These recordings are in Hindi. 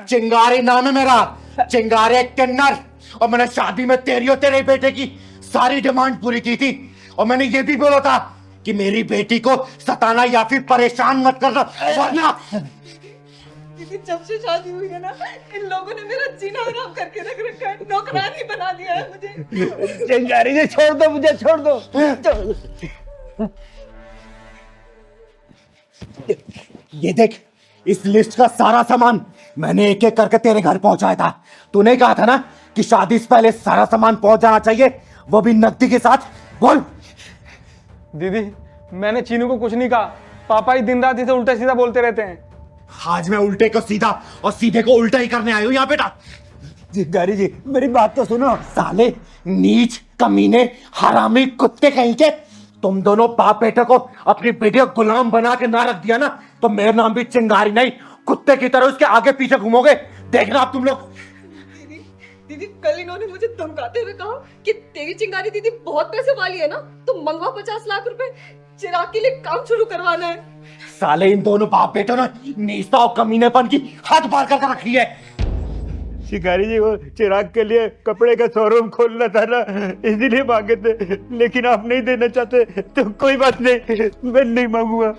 चिंगारी नाम है मेरा, चिंगारी एक किन्नर। और मैंने शादी में तेरी और तेरे बेटे की सारी डिमांड पूरी की थी। और मैंने ये भी बोला था कि मेरी बेटी को सताना या फिर परेशान मत करना, वरना। दीदी जब से शादी हुई है ना, इन लोगों ने मेरा जीना हराम करके रख रखा है, नौकरानी बना दिया है मुझे। चिंगारी जी छोड़ दो मुझे, छोड़ दो। ये देख, इस लिस्ट का सारा सामान मैंने एक एक करके तेरे घर पहुंचाया था। तूने कहा था ना कि शादी से पहले सारा सामान पहुंच जाना चाहिए, वो भी नकदी के साथ। बोल। दीदी मैंने चीनू को कुछ नहीं कहा, पापा ही दिन रात इसे उल्टा सीधा बोलते रहते हैं। आज मैं उल्टे को सीधा और सीधे को उल्टा ही करने आई हूं यहाँ बेटा। चिंगारी जी मेरी बात तो सुनो। साले नीच कमीने हरामी कुत्ते कहीं के, तुम दोनों बाप बेटे को अपनी बेटी को गुलाम बना के ना रख दिया ना, तो मेरा नाम भी चिंगारी नहीं, कुत्ते की तरह उसके आगे पीछे घूमोगे। देखना आप तुम लोग। दीदी दीदी कल इन्होंने मुझे धमकाते हुए कहा कि तेरी चिंगारी दीदी बहुत पैसे वाली है ना, तो मंगवा 50 लाख रुपए, चिराग के लिए काम शुरू करवाना है। साले इन दोनों बाप बेटों ने नीचता और कमीनेपन की हद पार कर रखी है। शिकारी जी वो चिराग के लिए कपड़े का शोरूम खोलना था ना, इसीलिए मांगे थे, लेकिन आप नहीं देना चाहते तो कोई बात नहीं, मैं नहीं मांगूंगा,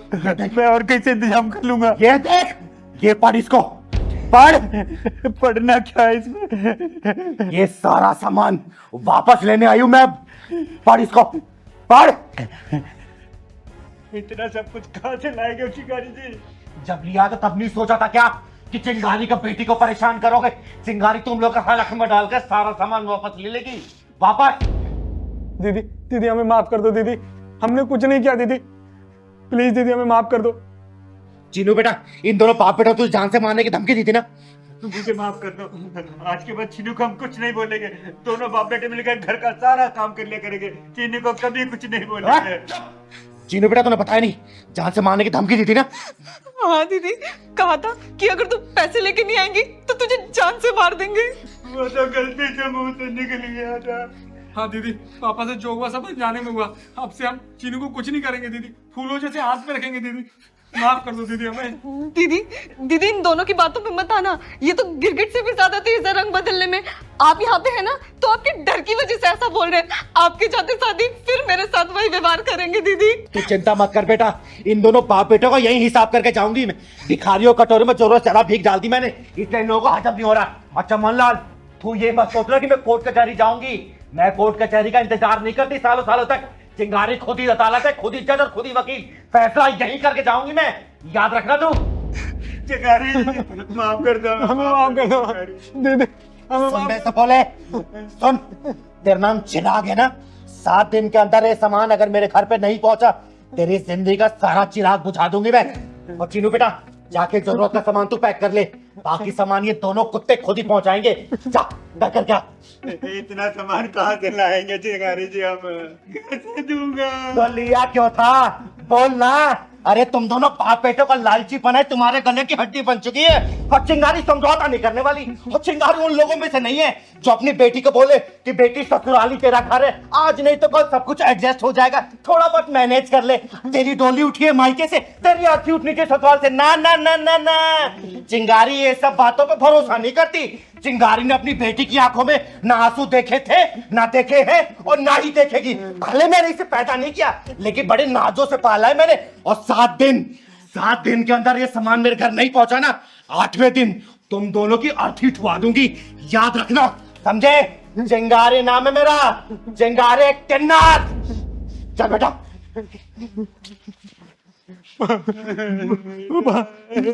मैं और कैसे इंतजाम कर लूंगा। ये देख, ये पढ़ इसको, पढ़। पढ़ना क्या है इसमें? ये सारा सामान वापस लेने आई हूं मैं। पढ़ इसको, पढ़। इतना सब कुछ कहाँ से लाएंगे शिकारी जी? जब लिया तो तब नहीं सोचा था क्या कि चिंगारी का बेटी को परेशान करोगे। चिंगारी तुम लोग का हलक में डालकर सारा सामान वापस ले लेगी। वापस। दीदी दीदी हमें माफ कर दो दीदी, हमने कुछ नहीं किया दीदी, प्लीज दीदी हमें माफ कर दो। चीनू बेटा, इन दोनों बाप बेटा तुझे जान से मारने की धमकी दी थी ना। मुझे माफ कर दो, आज के बाद चीनू को हम कुछ नहीं बोलेंगे, दोनों बाप बेटे मिलकर घर का सारा काम कर लिया करेंगे, चीनू को कभी कुछ नहीं बोलेंगे। चीनू बेटा तूने बताया नहीं, जान से मारने की धमकी दी थी ना। हाँ दीदी, कहा था कि अगर तू पैसे लेके नहीं आएंगी तो तुझे जान से मार देंगे। वो तो गलती से मुंह से निकल गया था। हाँ दीदी, पापा से जो हुआ सब अनजाने में हुआ, अब से हम चीनू को कुछ नहीं करेंगे दीदी, फूलों जैसे हाथ में रखेंगे दीदी, माफ कर दो दीदी हमें। दीदी दीदी इन दोनों की बातों पे मत आना, ये तो गिरगिट से भी ज्यादा तेज है रंग बदलने में। आप यहाँ पे है ना तो आपके डर की वजह से ऐसा बोल रहे हैं, आपके जाते शादी फिर मेरे साथ वही व्यवहार करेंगे। दीदी तू चिंता मत कर बेटा, इन दोनों बाप बेटों को यही हिसाब करके जाऊंगी मैं। भिखारियों कटोरे में जोरों से ज्यादा भीख डाल दी मैंने, इसलिए इन लोगों को हजम नहीं हो रहा। अच्छा मनलाल, तू ये मत सोच रहा कि मैं कोर्ट कचहरी जाऊंगी, मैं कोर्ट कचहरी का इंतजार नहीं करती सालों सालों तक। चिंगारी खुद ही अदालत है, खुद ही जज और खुद ही वकील, फैसला यही करके जाऊंगी मैं, याद रखना तू। चिंगारी माफ कर दो, हमें माफ कर दो दीदी, हमें सुन माफ बे सफोले, सुन, तेरा नाम चिराग है ना। 7 दिन के अंदर ये सामान अगर मेरे घर पे नहीं पहुंचा, तेरी जिंदगी का सारा चिराग बुझा दूंगी मैं। और चीनू बेटा, जाके जरूरत का सामान तू पैक कर ले, बाकी सामान ये दोनों कुत्ते खुद ही पहुंचाएंगे। जा कर क्या। इतना सामान कहाँ से लाएंगे चिंगारी जी, हम कैसे दूंगा? तो लिया क्यों था, बोल ना। अरे तुम दोनों बाप बेटों का लालचीपन है, तुम्हारे गले की हड्डी बन चुकी है। और चिंगारी समझौता नहीं करने वाली, और चिंगारी उन लोगों में से नहीं है जो अपनी बेटी को बोले कि बेटी ससुराली तेरा घर है, आज नहीं तो कल सब कुछ एडजस्ट हो जाएगा, थोड़ा बहुत मैनेज कर ले। तेरी डोली उठी है मायके से, तेरी अर्थी उठनी चाहिए ससुराल से। ना ना ना ना ना, चिंगारी ये सब बातों पे भरोसा नहीं करती। चिंगारी ने अपनी बेटी की आंखों में ना आंसू देखे थे, ना देखे हैं, और ना ही देखेगी। भले मैंने इसे पैदा नहीं किया, लेकिन बड़े नाजों से पाला है मैंने। और 7 दिन के अंदर ये सामान मेरे घर नहीं पहुंचा ना, 8वें दिन तुम दोनों की अर्थी उठवा दूंगी, याद रखना, समझे? चिंगारी नाम है मेरा, चिंगारी किन्नर। चल बेटा।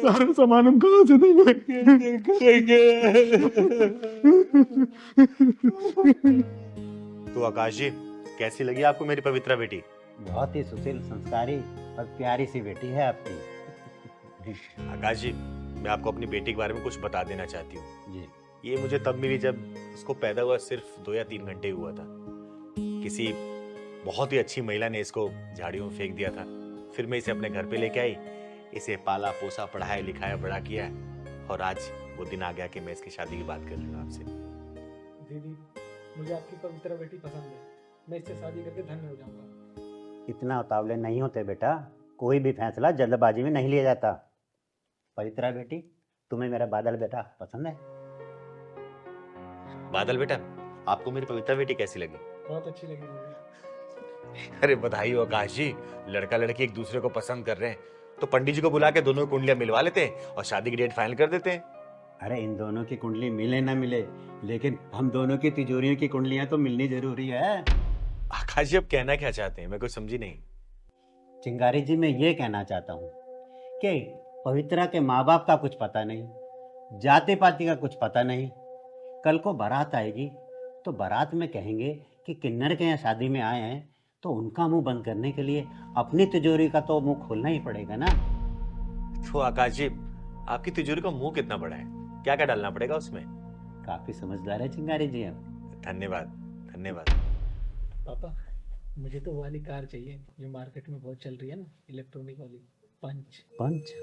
सारा सामान हम कहाँ से देंगे? तो आकाश जी, कैसी लगी आपको मेरी पवित्रा बेटी? बहुत ही सुशील, संस्कारी और प्यारी सी बेटी है आपकी। आकाश जी, मैं आपको अपनी बेटी के बारे में कुछ बता देना चाहती हूँ। जी। ये मुझे तब मिली जब उसको पैदा हुआ सिर्फ 2 या 3 घंटे हुआ था। किसी बहुत ही अच्छी महिला ने इसको झाड़ियों में फेंक दिया था। फिर मैं इसे अपने घर पे लेके आई, इसे पाला पोसा, पढ़ाया लिखाया, बड़ा किया, और आज वो दिन आ गया कि मैं इसकी शादी की बात कर रही हूँ आपसे। दीदी मुझे आपकी पवित्र बेटी पसंद है, मैं इससे शादी करके धन्य हो जाऊंगा। इतना उतावले नहीं होते बेटा, कोई भी फैसला जल्दबाजी में नहीं लिया जाता। पवित्रा बेटी, तुम्हें मेरा बादल बेटा पसंद है? बादल बेटा, आपको मेरी पवित्रा बेटी कैसी लगी? बहुत अच्छी लगी दीदी। अरे बधाई हो आकाश जी, लड़का लड़की एक दूसरे को पसंद कर रहे हैं तो पंडित जी को बुला के दोनों कुंडलियां मिलवा लेते हैं और शादी की डेट फाइनल कर देते हैं। अरे इन दोनों की कुंडली मिले ना मिले, लेकिन हम दोनों की तिजोरियों की कुंडलियां तो मिलनी जरूरी है। आकाश जी, अब कहना क्या चाहते हैं? मैं कुछ समझी नहीं। चिंगारी जी, मैं ये कहना चाहता हूँ कि पवित्रा के माँ बाप का कुछ पता नहीं, जाति पाति का कुछ पता नहीं। कल को बारात आएगी तो बारात में कहेंगे कि किन्नर के यहाँ शादी में आए हैं, तो उनका मुंह बंद करने के लिए अपनी तिजोरी का तो मुंह खोलना ही पड़ेगा ना। तो आकाश जी, आपकी तिजोरी का मुंह कितना बड़ा है? क्या क्या डालना पड़ेगा उसमें? काफी समझदार है चिंगारी जी आप। धन्यवाद धन्यवाद। पापा, मुझे तो वो वाली कार चाहिए जो मार्केट में बहुत चल रही है ना, इलेक्ट्रॉनिक वाली, पंच। पंच?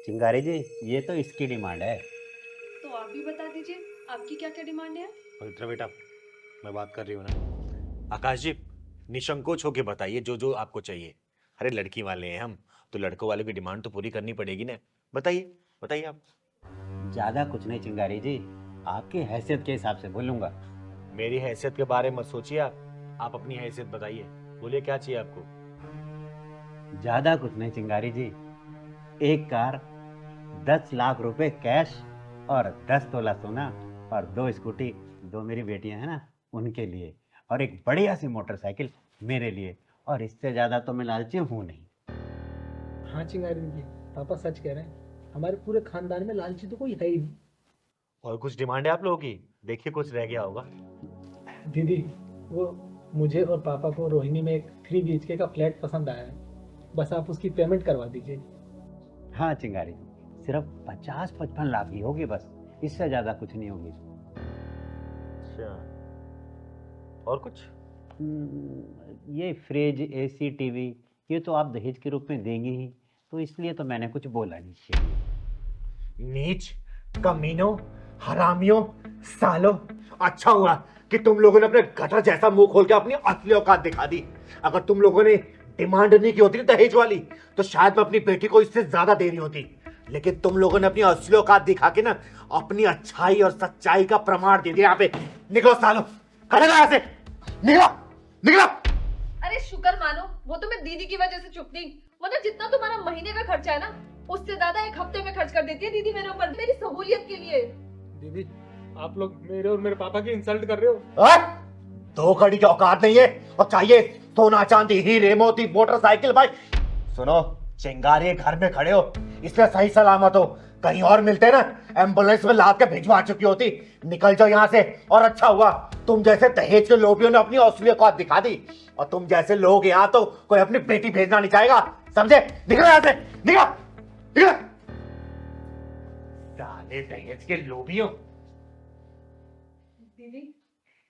चिंगारी जी, ये तो इसकी डिमांड है। तो आप भी बता दीजिए आपकी क्या क्या डिमांड है। पवित्रा बेटा, मैं बात कर रही हूँ ना। आकाश जी, निसंकोच होके बताइए जो जो आपको चाहिए। अरे लड़की वाले हैं हम, तो लड़कों वाले की डिमांड तो पूरी करनी पड़ेगी ना। बताइए बताइए आप। ज्यादा कुछ नहीं चिंगारी जी, आपकी हैसियत के हिसाब से बोलूंगा। मेरी हैसियत के बारे में मत सोचिए आप अपनी हैसियत बताइए। बोलिए क्या चाहिए आपको? ज्यादा कुछ नहीं चिंगारी जी, एक कार, 10 लाख रुपए कैश और 10 तोला सोना और 2 स्कूटी, 2 मेरी बेटियां हैं ना उनके लिए, और एक बढ़िया सी मोटरसाइकिल मेरे लिए। और इससे ज्यादा तो मैं लालची हूँ नहीं। हाँ चिंगारी जी, पापा सच कह रहे हैं, हमारे पूरे खानदान में लालची तो कोई है ही नहीं। और कुछ डिमांड है आप लोगों की? देखिए कुछ रह गया होगा। दीदी, वो मुझे और पापा को रोहिणी में एक 3 BHK का फ्लैट पसंद आया है, बस आप उसकी पेमेंट करवा दीजिए। हाँ चिंगारी जी, सिर्फ 50-55 लाख ही होगी बस, इससे ज्यादा कुछ नहीं होगी। अच्छा, और कुछ? ये फ्रिज, AC, टीवी, ये तो आप दहेज के रूप में देंगे ही, तो इसलिए तो मैंने कुछ बोला नहीं चाहिए। नीच, कमीनों, हरामियों, सालों, अच्छा हुआ कि तुम लोगों ने अपने गटर जैसा मुंह खोल के अपनी असली औकात दिखा दी। अगर तुम लोगों ने डिमांड नहीं की होती दहेज वाली, तो शायद मैं अपनी बेटी को इससे ज्यादा दे रही होती। लेकिन तुम लोगों ने अपनी असली औकात दिखा के ना अपनी अच्छाई और सच्चाई का प्रमाण दे दिया। यहाँ पे निकलो सालों, खड़े रहो ऐसे, निकलो निकलो। अरे शुक्र मानो वो तो मैं दीदी की वजह से चुप थी, मतलब जितना तुम्हारा महीने का खर्चा है ना उससे ज्यादा एक हफ्ते में खर्च कर देती है दीदी मेरे ऊपर, मेरी सहूलियत के लिए। दीदी, आप लोग मेरे और मेरे पापा की इंसल्ट कर रहे हो। 2 कड़ी की औकात नहीं है और चाहिए सोना चांदी, हीरे मोती, मोटरसाइकिल। भाई सुनो, चिंगारी घर में खड़े हो इसलिए सही सलामत हो, कहीं और मिलते ना एम्बुलेंस में लाद के भिजवा चुकी होती। निकल जाओ यहाँ से। और अच्छा हुआ तुम जैसे दहेज के लोभियों ने अपनी असली औकात दिखा दी, और तुम जैसे लोग यहाँ तो कोई अपनी बेटी भेजना नहीं चाहेगा, समझे? निकलो यहाँ से, निकलो निकलो। साले दहेज के लोभियों। दीदी,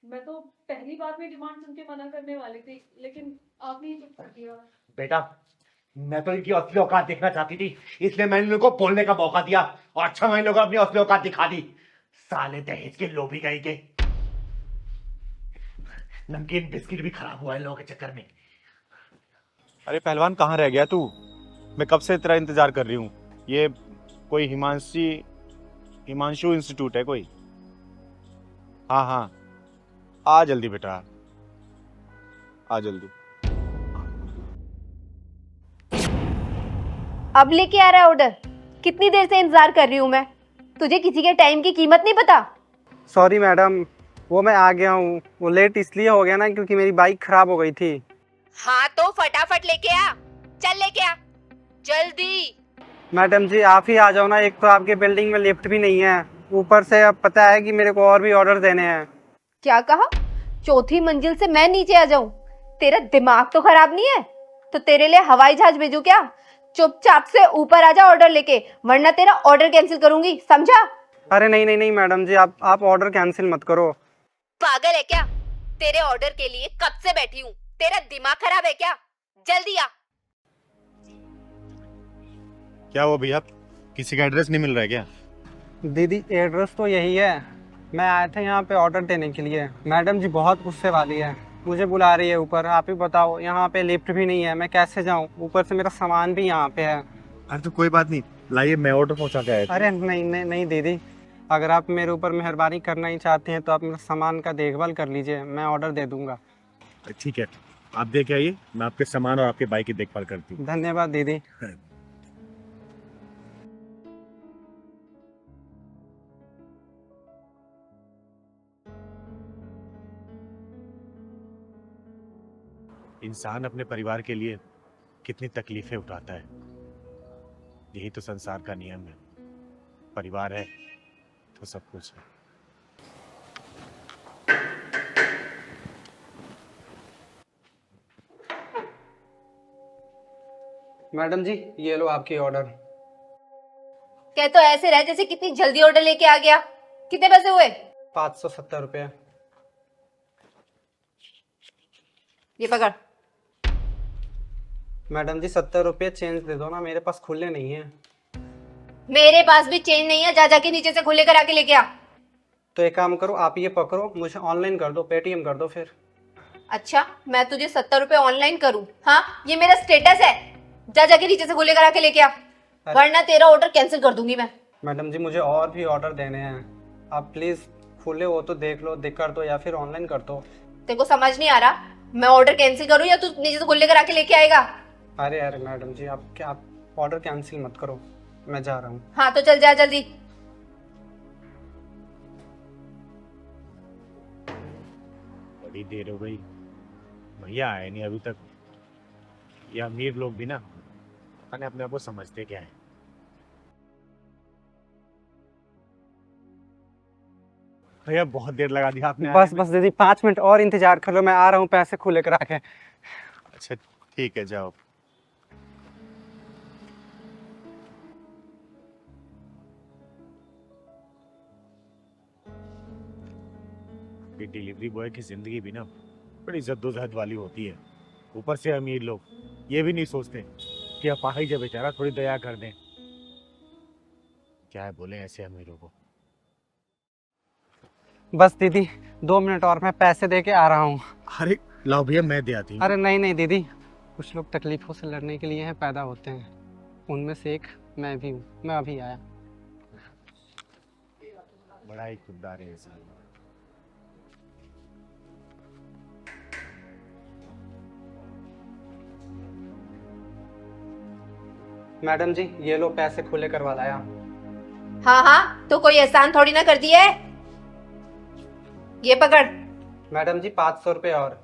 मैं तो पहली बार में डिमांड सुन के मना करने वाली थी, लेकिन आपने ही चुप कर दिया। बेटा, मैं तो इनकी असली औकात देखना चाहती थी, इसलिए मैंने इनको बोलने का मौका दिया, और अच्छा मैंने लोगों अपनी असली औकात दिखा दी। साले दहेज के लोभी गई के। नमकीन बिस्किट भी खराब हुआ है लोगों के चक्कर में। अरे पहलवान, कहाँ रह गया तू? मैं कब से तेरा इंतजार कर रही हूँ। ये कोई हिमांशु इंस्टीट्यूट है कोई? हाँ हाँ, आ जल्दी बेटा, आ जल्दी। अब लेके आ रहा है ऑर्डर? कितनी देर से इंतजार कर रही हूँ मैं, तुझे किसी के टाइम की कीमत नहीं पता? सॉरी मैडम, वो मैं आ गया हूँ। वो लेट इसलिए हो गया ना क्योंकि मेरी बाइक खराब हो गई थी। हाँ तो फटाफट लेके आ, चल लेके आ जल्दी। मैडम जी आप ही आ जाओ ना, एक तो आपके बिल्डिंग में लिफ्ट भी नहीं है, ऊपर से अब पता है कि मेरे को और भी ऑर्डर देने हैं। क्या कहा? 4थी मंजिल से मैं नीचे आ जाऊं? तेरा दिमाग तो खराब नहीं है? तो तेरे लिए हवाई जहाज भेजूं क्या? चुपचाप से ऊपर आ जा ऑर्डर लेके, वरना तेरा ऑर्डर कैंसिल करूंगी, समझा? अरे नहीं नहीं नहीं मैडम जी, आप ऑर्डर कैंसिल मत करो। पागल है क्या? तेरे ऑर्डर के लिए कब से बैठी हूँ, तेरा दिमाग खराब है क्या? जल्दी आ। क्या हुआ भैया, किसी का एड्रेस नहीं मिल रहा है क्या? दीदी एड्रेस तो यही है, मैं आया था यहाँ पे ऑर्डर देने के लिए। मैडम जी बहुत गुस्से वाली है, मुझे बुला रही है ऊपर। आप ही बताओ, यहाँ पे लिफ्ट भी नहीं है, मैं कैसे जाऊँ? ऊपर से मेरा सामान भी यहाँ पे है। अरे तो कोई बात नहीं, लाइए मैं ऑर्डर पहुंचा के आया था। अरे नहीं नहीं नहीं दीदी, अगर आप मेरे ऊपर मेहरबानी करना ही चाहते हैं तो आप मेरे सामान का देखभाल कर लीजिए, मैं ऑर्डर दे दूंगा। ठीक है, आप देख आइए, मैं आपके सामान और आपके बाइक की देखभाल करती हूँ। धन्यवाद दीदी। इंसान अपने परिवार के लिए कितनी तकलीफें उठाता है, यही तो संसार का नियम है। परिवार है तो सब कुछ है। मैडम जी ये लो आपकी ऑर्डर। कह तो ऐसे रह जैसे कितनी जल्दी ऑर्डर लेके आ गया। कितने पैसे हुए? 570 रुपये। ये पकड़। मैडम जी 70 रुपये चेंज दे दो ना, मेरे पास खुले नहीं है। मेरे पास भी चेंज नहीं है, जा जाके नीचे से खुले करा के लेके आ। तो एक काम करो, आप ये पकड़ो, मुझे ऑनलाइन कर दो, पेटीएम कर दो फिर। अच्छा, मैं तुझे 70 रुपए ऑनलाइन करूं? हाँ, ये मेरा स्टेटस है। जा जाके नीचे से खुले करा के लेके आ, वरना तेरा ऑर्डर कैंसिल कर दूंगी मैं। मैडम जी मुझे और भी ऑर्डर देने हैं, आप प्लीज खुले हो तो देख लो, देख कर दो या फिर ऑनलाइन कर दो। तेरे को समझ नहीं आ रहा, मैं ऑर्डर कैंसिल करूं या तू नीचे से खुले करा के लेके आएगा? अरे अरे मैडम जी आप क्या, आप ऑर्डर कैंसिल मत करो, मैं जा रहा हूँ। हाँ तो चल जा जल्दी। बड़ी देर हो गई, भैया आए नहीं अभी तक। ये अमीर लोग भी ना पता नहीं अपने आप को समझते क्या है। भैया बहुत देर लगा दिया आपने बस बस दीदी 5 मिनट और इंतजार कर लो, मैं आ रहा हूँ पैसे खुले करा के। अच्छा ठीक है, जाओ। ये डिलीवरी बॉय की जिंदगी भी ना बड़ी जद्दोजहद वाली होती है। ऊपर से अमीर लोग ये भी नहीं सोचते कि अपाहिज है बेचारा, थोड़ी दया कर दें। क्या है बोले ऐसे अमीरों को। बस दीदी 2 मिनट और, मैं पैसे दे के आ रहा हूँ। अरे लाओ भैया, मैं दे आती हूँ। अरे नहीं नहीं दीदी, कुछ लोग तकलीफों से लड़ने के लिए हैं पैदा होते हैं, उनमें से एक मैं भी हूँ, मैं अभी आया। बड़ा ही खुददार है इंसान। मैडम जी ये लो पैसे खुले करवा लाया। हाँ हाँ, तो कोई एहसान थोड़ी ना कर दिया है। ये पकड़। मैडम जी 500 रुपये और।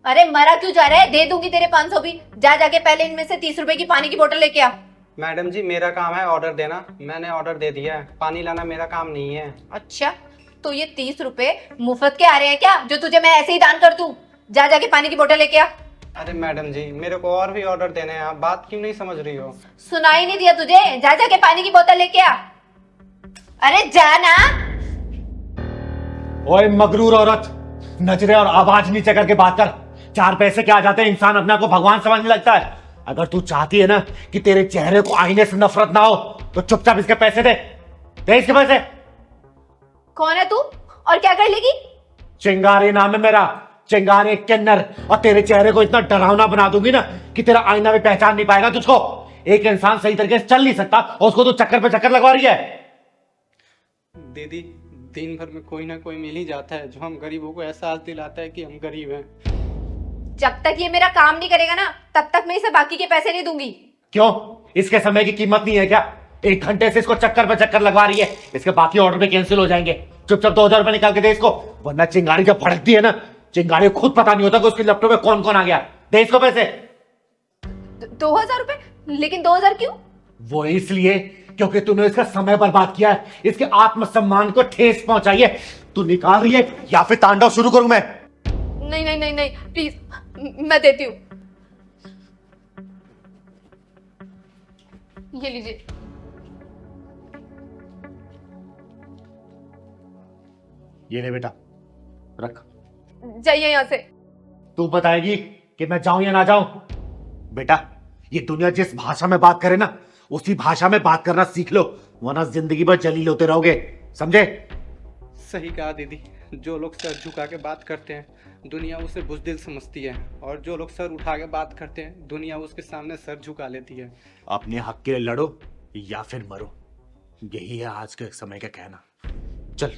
अरे मरा क्यों जा रहा है, दे दूंगी तेरे 500 भी। जा जाके पहले इनमें से 30 रुपए की पानी की बोतल लेके आ। मैडम जी मेरा काम है ऑर्डर देना, मैंने ऑर्डर दे दिया है, पानी लाना मेरा काम नहीं है। अच्छा, तो ये 30 रुपए मुफ्त के आ रहे हैं क्या, जो तुझे मैं ऐसे ही दान कर दूं? जा जाके पानी की बोतल लेके आ। अरे मैडम जी मेरे को और भी ऑर्डर देने हैं, आप बात क्यों नहीं समझ रही हो? सुनाई नहीं दिया तुझे? जा जाके पानी की बोतल लेके आ। अरे जा ना। ओए मगरूर औरत, नजरे और आवाज नीचे करके बात कर। 4 पैसे क्या आ जाते हैं, इंसान अपने आप को भगवान समझने लगता है। अगर तू चाहती है ना कि तेरे चेहरे को आईने से नफरत ना हो तो चुपचाप इसके पैसे दे। दे इसके पैसे। कौन है तू और क्या कर लेगी? चिंगारी नाम है मेरा, चिंगारी किन्नर। और तेरे चेहरे को इतना डरावना बना दूंगी ना कि तेरा आईना भी पहचान नहीं पाएगा तुझको। एक इंसान सही तरीके से चल नहीं सकता और उसको तो चक्कर पे चक्कर लगवा रही है। दीदी दिन भर में कोई ना कोई मिल ही जाता है जो हम गरीबों को एहसास दिलाता है कि हम गरीब हैं। जब तक ये मेरा काम नहीं करेगा ना, तब तक मैं इसे बाकी के पैसे नहीं दूंगी। क्यों, इसके समय की कीमत नहीं है क्या? 1 घंटे से इसको चक्कर पे चक्कर लगवा रही है, इसके बाकी ऑर्डर भी कैंसिल हो जाएंगे। चुपचाप 2000 रुपए निकाल के दे इसको, वरना चिंगारी जब भड़कती है ना, चिंगारी को खुद पता नहीं होता कि उसके लैपटॉप में कौन कौन आ गया। दे इसको पैसे। 2000 रुपए? लेकिन 2000 क्यों? वो इसलिए क्योंकि तूने इसका समय बर्बाद किया है, इसके आत्मसम्मान को ठेस पहुंचाई है। तू निकाल रही है या फिर तांडव शुरू करूं मैं? नहीं नहीं नहीं नहीं, प्लीज मैं देती हूँ। ये लीजिए। ये ले बेटा, रख। जाइए यहाँ से। तू बताएगी कि मैं जाऊं या ना जाऊं? बेटा, ये दुनिया जिस भाषा में बात करे ना, उसी भाषा में बात करना सीख लो, वरना जिंदगी भर जलील होते रहोगे, समझे? सही कहा दीदी, जो लोग सर झुका के बात करते हैं दुनिया उसे बुज़दिल समझती है, और जो लोग सर उठा के बात करते हैं दुनिया उसके सामने सर झुका लेती है। अपने हक के लिए लड़ो या फिर मरो। यही है आज के समय का कहना। चल।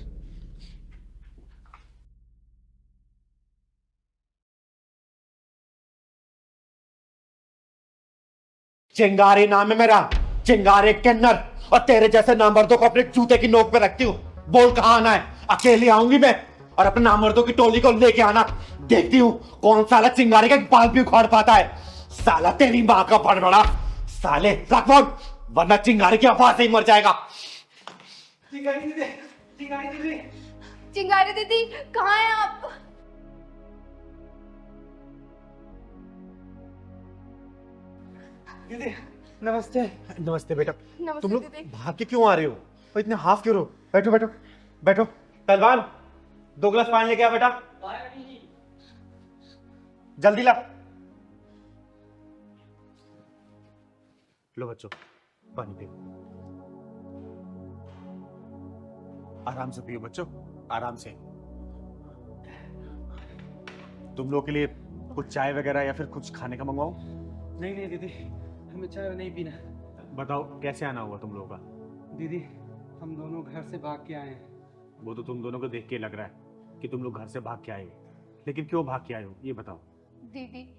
चिंगारी नाम है मेरा, चिंगारी किन्नर, और तेरे जैसे नामर्दों को अपने जूते की नोक पे रखती हूँ। बोल कहाँ आना है, अकेली आऊंगी मैं, और अपने नामर्दों की टोली को लेके आना। देखती हूँ कौन साला चिंगारी का बाल भी उखाड़ पाता है। साला तेरी माँ का बड़बड़ा, साले रख फोन, वरना चिंगारी की आवाज से ही मर जाएगा। चिंगारी दीदी, चिंगारी दीदी। चिंगारी दीदी कहाँ हैं आप? दीदी नमस्ते। नमस्ते बेटा। नमस्ते तुम लोग दीदी। भाग के क्यों आ रहे हो और इतने हाफ क्यों रहो? बैठो बैठो बैठो। पहलवान 2 गिलास पानी लेके आ बेटा, जल्दी ला। लो बच्चों पानी पियो, आराम से पियो बच्चों, आराम से। तुम लोग के लिए कुछ चाय वगैरह या फिर कुछ खाने का मंगवाऊं? नहीं नहीं दीदी, हमें चाय नहीं पीना। बताओ कैसे आना हुआ तुम लोगों का? दीदी हम दोनों घर से भाग के आए हैं। वो तो तुम दोनों को देख के लग रहा है कि तुम लोग घर से भाग के आए हो, लेकिन क्यों भाग के आए हो ये बताओ। दीदी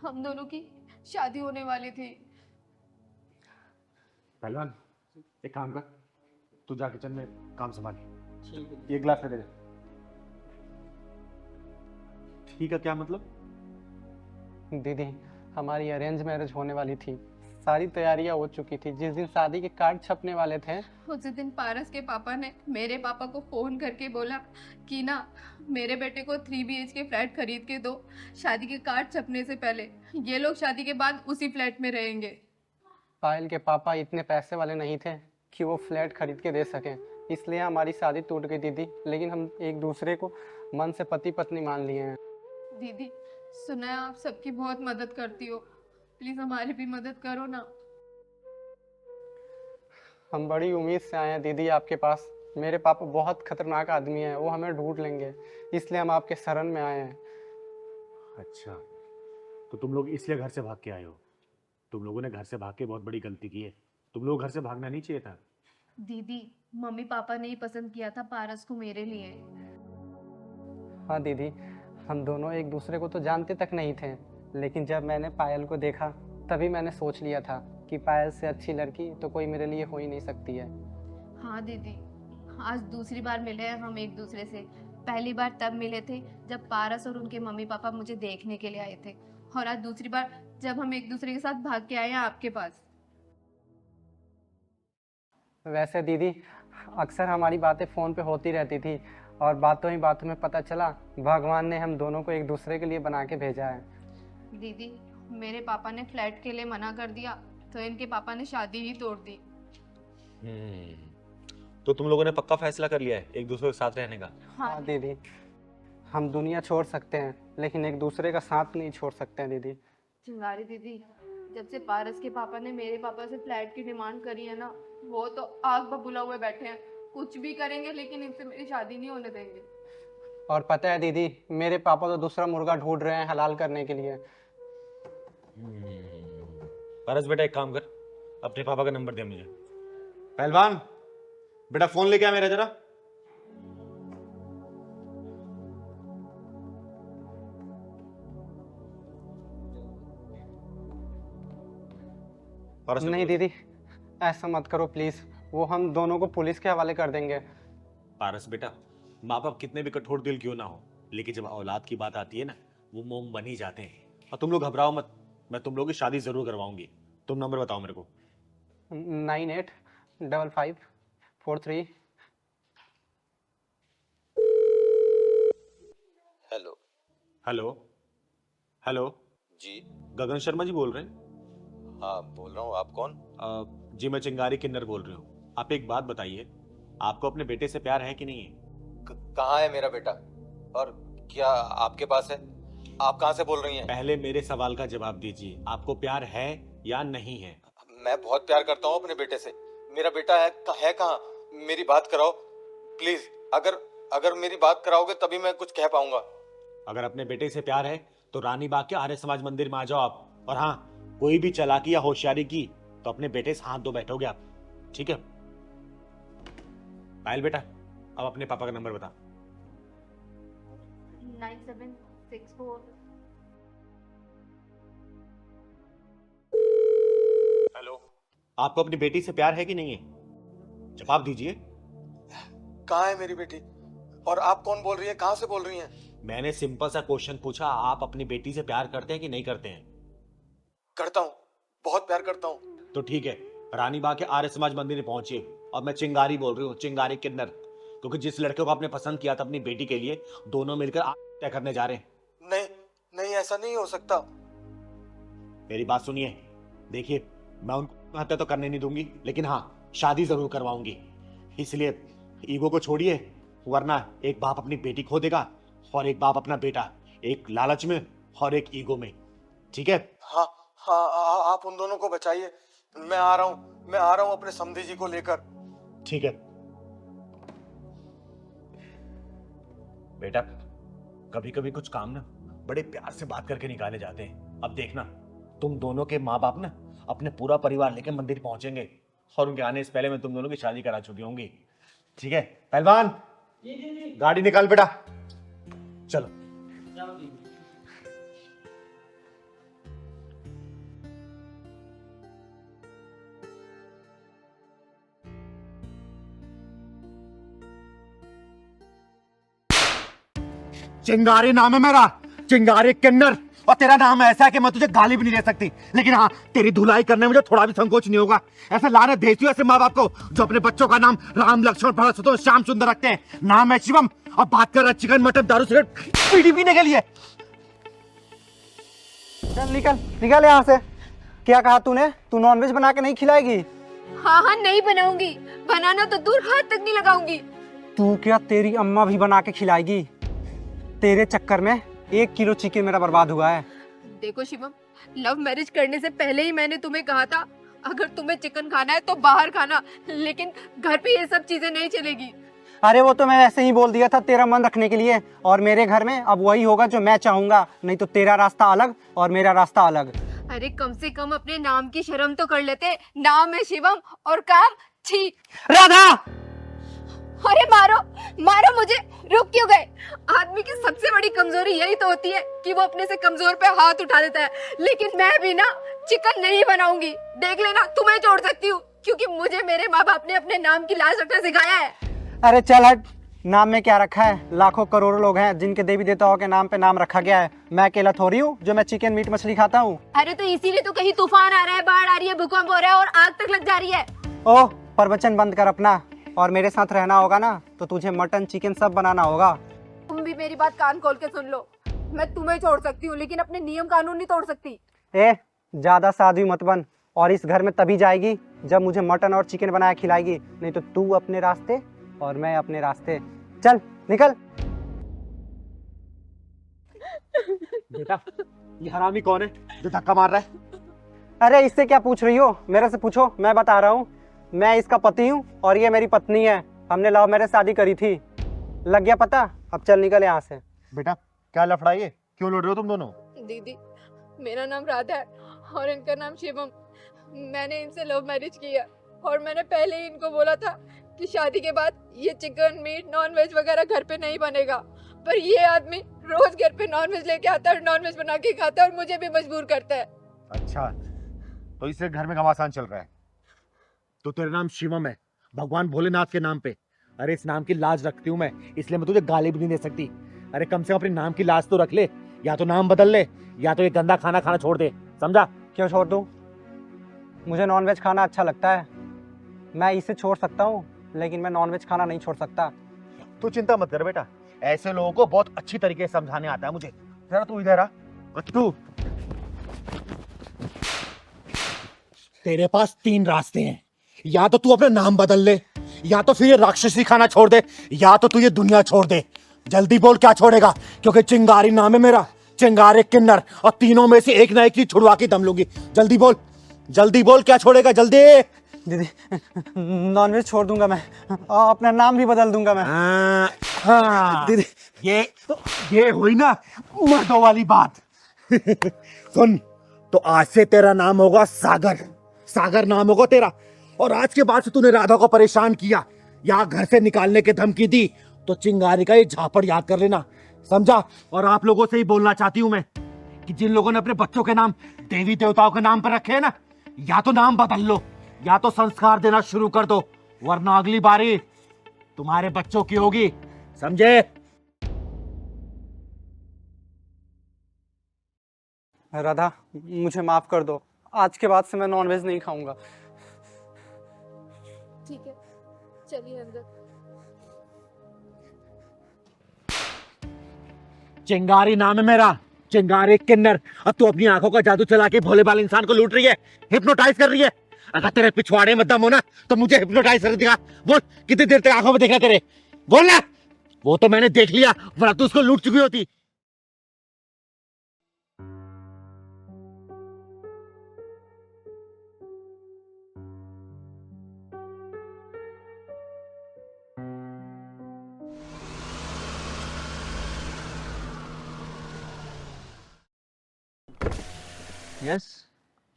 हम दोनों की शादी होने वाली थी। पहलवान एक काम कर, तू जा किचन में काम संभाल, ये गिलास ले दे। ठीक है, क्या मतलब? दीदी हमारी अरेंज मैरिज होने वाली थी, सारी तैयारियां हो चुकी थी। जिस दिन शादी के कार्ड छपने वाले थे, उसी दिन पारस के पापा ने मेरे पापा को फोन करके बोला कि ना मेरे बेटे को 3 BHK फ्लैट खरीद के दो, शादी के कार्ड छपने से पहले। ये लोग शादी के बाद उसी फ्लैट में रहेंगे। पायल के पापा इतने पैसे वाले नहीं थे कि वो फ्लैट खरीद के दे सकें, इसलिए हमारी शादी टूट गई दीदी। लेकिन हम एक दूसरे को मन से पति पत्नी मान लिए हैं। दीदी सुना है आप सबकी बहुत मदद करती हो, प्लीज हमारी भी मदद करो ना। हम बड़ी उम्मीद से आए हैं दीदी आपके पास। मेरे पापा बहुत खतरनाक आदमी हैं, वो हमें ढूंढ लेंगे, इसलिए हम आपके शरण में आए हैं। अच्छा, तो तुम लोग इसलिए घर से भाग के आए हो? तुम लोगों ने घर से भाग के बहुत बड़ी गलती की है। तुम लोग घर से भागना नहीं चाहिए था। दीदी मम्मी पापा ने ही पसंद किया था पारस को मेरे लिए। हाँ दीदी, हम दोनों एक दूसरे को तो जानते तक नहीं थे, लेकिन जब मैंने पायल को देखा तभी मैंने सोच लिया था कि पायल से अच्छी लड़की तो कोई मेरे लिए हो ही नहीं सकती है। हाँ दीदी, आज दूसरी बार मिले हैं हम एक दूसरे से। पहली बार तब मिले थे जब पारस और उनके मम्मी पापा मुझे देखने के लिए आए थे, और आज दूसरी बार जब हम एक दूसरे के साथ भाग के आए हैं आपके पास। वैसे दीदी अक्सर हमारी बातें फ़ोन पे होती रहती थी, और बातों ही बातों में पता चला भगवान ने हम दोनों को एक दूसरे के लिए बना के भेजा है। दीदी मेरे पापा ने फ्लैट के लिए मना कर दिया तो इनके पापा ने शादी ही तोड़ दी। तो तुम लोगों ने पक्का फैसला कर लिया है एक दूसरे के साथ रहने का? हाँ दीदी, हम दुनिया छोड़ सकते हैं लेकिन एक दूसरे का साथ नहीं छोड़ सकते हैं दीदी। चिंगारी दीदी, जब से पारस के पापा ने मेरे पापा से फ्लैट की डिमांड करी है ना, वो तो आग बबूला हुए बैठे हैं। कुछ भी करेंगे लेकिन इनसे मेरी शादी नहीं होने देंगे। और पता है दीदी, मेरे पापा तो दूसरा मुर्गा ढूंढ रहे हैं हलाल करने के लिए। पारस बेटा एक काम कर, अपने पापा का नंबर दे मुझे। पहलवान बेटा फोन लेके आ मेरा जरा। पारस नहीं दीदी, ऐसा मत करो प्लीज, वो हम दोनों को पुलिस के हवाले कर देंगे। पारस बेटा, माँ बाप कितने भी कठोर दिल क्यों ना हो, लेकिन जब औलाद की बात आती है ना, वो मोम बन ही जाते हैं। और तुम लोग घबराओ मत, मैं तुम लोग की शादी जरूर करवाऊंगी। तुम नंबर बताओ मेरे को। 985543। हेलो हेलो हेलो जी गगन शर्मा जी बोल रहे हैं? हाँ बोल रहा हूँ, आप कौन? जी मैं चिंगारी किन्नर बोल रही हूँ। आप एक बात बताइए, आपको अपने बेटे से प्यार है कि नहीं है? कहाँ है मेरा बेटा, और क्या आपके पास है? आप कहाँ से बोल रही हैं? पहले मेरे सवाल का जवाब दीजिए, आपको प्यार है या नहीं है? मैं बहुत प्यार करता हूँ अपने बेटे से। मेरा बेटा है कहाँ? मेरी बात कराओ प्लीज। अगर मेरी बात कराओगे तभी मैं कुछ कह पाऊंगा। अगर अपने बेटे से प्यार है तो रानी बाग के आर्य समाज मंदिर में आ जाओ आप। और हाँ, कोई भी चालाकी या होशियारी की तो अपने बेटे से हाथ धो बैठोगे आप, ठीक है? पायल बेटा, अब अपने पापा का नंबर बता। 9764 हेलो, आपको अपनी बेटी से प्यार है कि नहीं है? जवाब दीजिए। कहाँ है मेरी बेटी? और आप कौन बोल रही हैं? कहाँ से बोल रही हैं? मैंने सिंपल सा क्वेश्चन पूछा, आप अपनी बेटी से प्यार करते हैं कि नहीं करते हैं? करता हूँ, बहुत प्यार करता हूँ। तो ठीक है, रानी बाग के आर्य समाज मंदिर में पहुंचिए। और मैं चिंगारी बोल रही हूँ, चिंगारी किन्नर, क्योंकि जिस लड़के को आपने पसंद किया था अपनी बेटी के लिए, दोनों मिलकर तय करने जा रहे हैं। नहीं नहीं, ऐसा नहीं हो सकता। मेरी बात सुनिए, देखिए मैं उनको हत्या तो करने नहीं दूंगी, लेकिन हाँ शादी जरूर करवाऊंगी। इसलिए ईगो को छोड़िए, वरना एक बाप अपनी बेटी खो देगा और एक बाप अपना बेटा, एक लालच में और एक ईगो में। ठीक है? हाँ हाँ, आप उन दोनों को बचाइए। मैं आ रहा हूँ अपने समधी जी को लेकर। ठीक है बेटा, कभी कभी कुछ काम ना बड़े प्यार से बात करके निकाले जाते हैं। अब देखना, तुम दोनों के माँ बाप ना अपने पूरा परिवार लेके मंदिर पहुंचेंगे और उनके आने से पहले मैं तुम दोनों की शादी करा चुकी होंगी। ठीक है पहलवान, गाड़ी निकाल बेटा, चलो। चिंगारी नाम है मेरा, चिंगारी किन्नर, और तेरा नाम ऐसा है कि मैं तुझे गाली भी नहीं दे सकती, लेकिन हाँ तेरी धुलाई करने में मुझे थोड़ा भी संकोच नहीं होगा। ऐसे लाने भेजती हूँ ऐसे माँ बाप को जो अपने बच्चों का नाम राम लक्ष्मण भरत शत्रुघ्न श्याम सुंदर रखते हैं। नाम है शिवम, और बात कर रहा है चिकन मटन दारू सिगरेट बीड़ी पीने के लिए। चल निकल निकल यहाँ से। क्या कहा तूने? तू नॉनवेज बना के नहीं खिलाएगी? हाँ हाँ नहीं बनाऊंगी, बनाना तो दूर हाथ तक नहीं लगाऊंगी। तू क्या, तेरी अम्मा भी बना के खिलाएगी? तेरे चक्कर में 1 किलो चिकन मेरा बर्बाद हुआ है। देखो शिवम, लव मैरिज करने से पहले ही मैंने तुम्हें कहा था अगर तुम्हें चिकन खाना है तो बाहर खाना, लेकिन घर पे ये सब चीजें नहीं चलेगी। अरे वो तो मैं ऐसे ही बोल दिया था तेरा मन रखने के लिए, और मेरे घर में अब वही होगा जो मैं चाहूंगा, नहीं तो तेरा रास्ता अलग और मेरा रास्ता अलग। अरे कम से कम अपने नाम की शर्म तो कर लेते। नाम है शिवम और काम छी। राधा! अरे मारो मारो मुझे, रुक क्यों गए? आदमी की सबसे बड़ी कमजोरी यही तो होती है कि वो अपने से कमजोर पे हाथ उठा देता है। लेकिन मैं भी ना चिकन नहीं बनाऊंगी, देख लेना, तुम्हें छोड़ सकती हूँ, क्योंकि मुझे मेरे माँ बाप ने अपने नाम की लाज रखना सिखाया है। अरे चल हट, नाम में क्या रखा है? लाखों करोड़ों लोग हैं जिनके देवी देवताओं के नाम पे नाम रखा गया है। मैं अकेला थोड़ी हूँ जो मैं चिकन मीट मछली खाता हूँ। अरे तो इसीलिए तो कहीं तूफान आ रहा है, बाढ़ आ रही है, भूकंप हो रहा है और आग तक लग जा रही है। ओह, प्रवचन बंद कर अपना, और मेरे साथ रहना होगा ना तो तुझे मटन चिकन सब बनाना होगा। तुम भी मेरी बात कान खोल के सुन लो, मैं तुम्हें छोड़ सकती हूँ लेकिन अपने नियम कानून नहीं तोड़ सकती। ए, ज्यादा साध्वी मत बन, और इस घर में तभी जाएगी जब मुझे मटन और चिकन बनाया खिलाएगी, नहीं तो तू अपने रास्ते और मैं अपने रास्ते। चल निकल। बेटा ये हरामी कौन है जो धक्का मार रहा है? अरे इससे क्या पूछ रही हो? मेरे से पूछो, मैं बता रहा हूँ। मैं इसका पति हूँ और ये मेरी पत्नी है। हमने लव मैरिज शादी करी थी। लग गया पता? अब चल निकल यहाँ से। बेटा क्या लफड़ा है, क्यों लड़ रहे हो तुम दोनों? दीदी, मेरा नाम राधा है और इनका नाम शिवम। मैंने इनसे लव मैरिज किया और मैंने पहले ही इनको बोला था कि शादी के बाद ये चिकन मीट नॉन वेज वगैरह घर पे नहीं बनेगा, पर ये आदमी रोज घर पे नॉन वेज लेके आता है, नॉन वेज बना के खाता है और मुझे भी मजबूर करता है। अच्छा, तो इससे घर में घमासान चल रहा है। तो तेरा नाम शिवम है, भगवान भोलेनाथ के नाम पे। अरे इस नाम की लाज रखती हूँ मैं, इसलिए मैं तुझे गाली भी नहीं दे सकती। अरे कम से कम अपने नाम की लाज तो रख ले, या तो नाम बदल ले या तो ये गंदा खाना खाना छोड़ दे, समझा? क्यों छोड़ दूँ? मुझे नॉनवेज खाना अच्छा लगता है। मैं इसे छोड़ सकता हूँ लेकिन मैं नॉनवेज खाना नहीं छोड़ सकता। तू चिंता मत कर बेटा, ऐसे लोगों को बहुत अच्छी तरीके से समझाने आता है मुझे। जरा तू इधर आ। तू, तेरे पास 3 रास्ते हैं, या तो तू अपना नाम बदल ले, या तो फिर ये राक्षसी खाना छोड़ दे, या तो तू ये दुनिया छोड़ दे। जल्दी बोल क्या छोड़ेगा, क्योंकि चिंगारी नाम है मेरा, चिंगारी किन्नर, और तीनों में से एक ना एक चीज छुड़वा के दम लूंगी। जल्दी बोल क्या छोड़ेगा, जल्दी। दीदी, नॉनवेज छोड़ दूंगा मैं, और अपना नाम भी बदल दूंगा मैं। हाँ, दीदी, ये हुई ना मर्दों वाली बात। सुन, तो आज से तेरा नाम होगा सागर। सागर नाम होगा तेरा। और आज के बाद से तूने राधा को परेशान किया या घर से निकालने की धमकी दी तो चिंगारी का ये झापड़ याद कर लेना, समझा? और आप लोगों से ही बोलना चाहती हूं मैं कि जिन लोगों ने अपने बच्चों के नाम देवी देवताओं के नाम पर रखे हैं ना, या तो नाम बदल लो या तो संस्कार देना शुरू कर दो, वरना अगली बारी तुम्हारे बच्चों की होगी, समझे? राधा, मुझे माफ़ कर दो, आज के बाद से मैं नॉनवेज नहीं खाऊंगा। ठीक है, चलिए अंदर। चिंगारी नाम है मेरा, चिंगारी किन्नर। अब तू अपनी आंखों का जादू चला के भोले भाले इंसान को लूट रही है, हिप्नोटाइज कर रही है। अगर तेरे पिछवाड़े में दम हो ना तो मुझे हिप्नोटाइज कर दिखा। बोल कितनी देर तक आंखों में देखा तेरे, बोल ना। वो तो मैंने देख लिया, वरना तू उसको लूट चुकी होती। यस,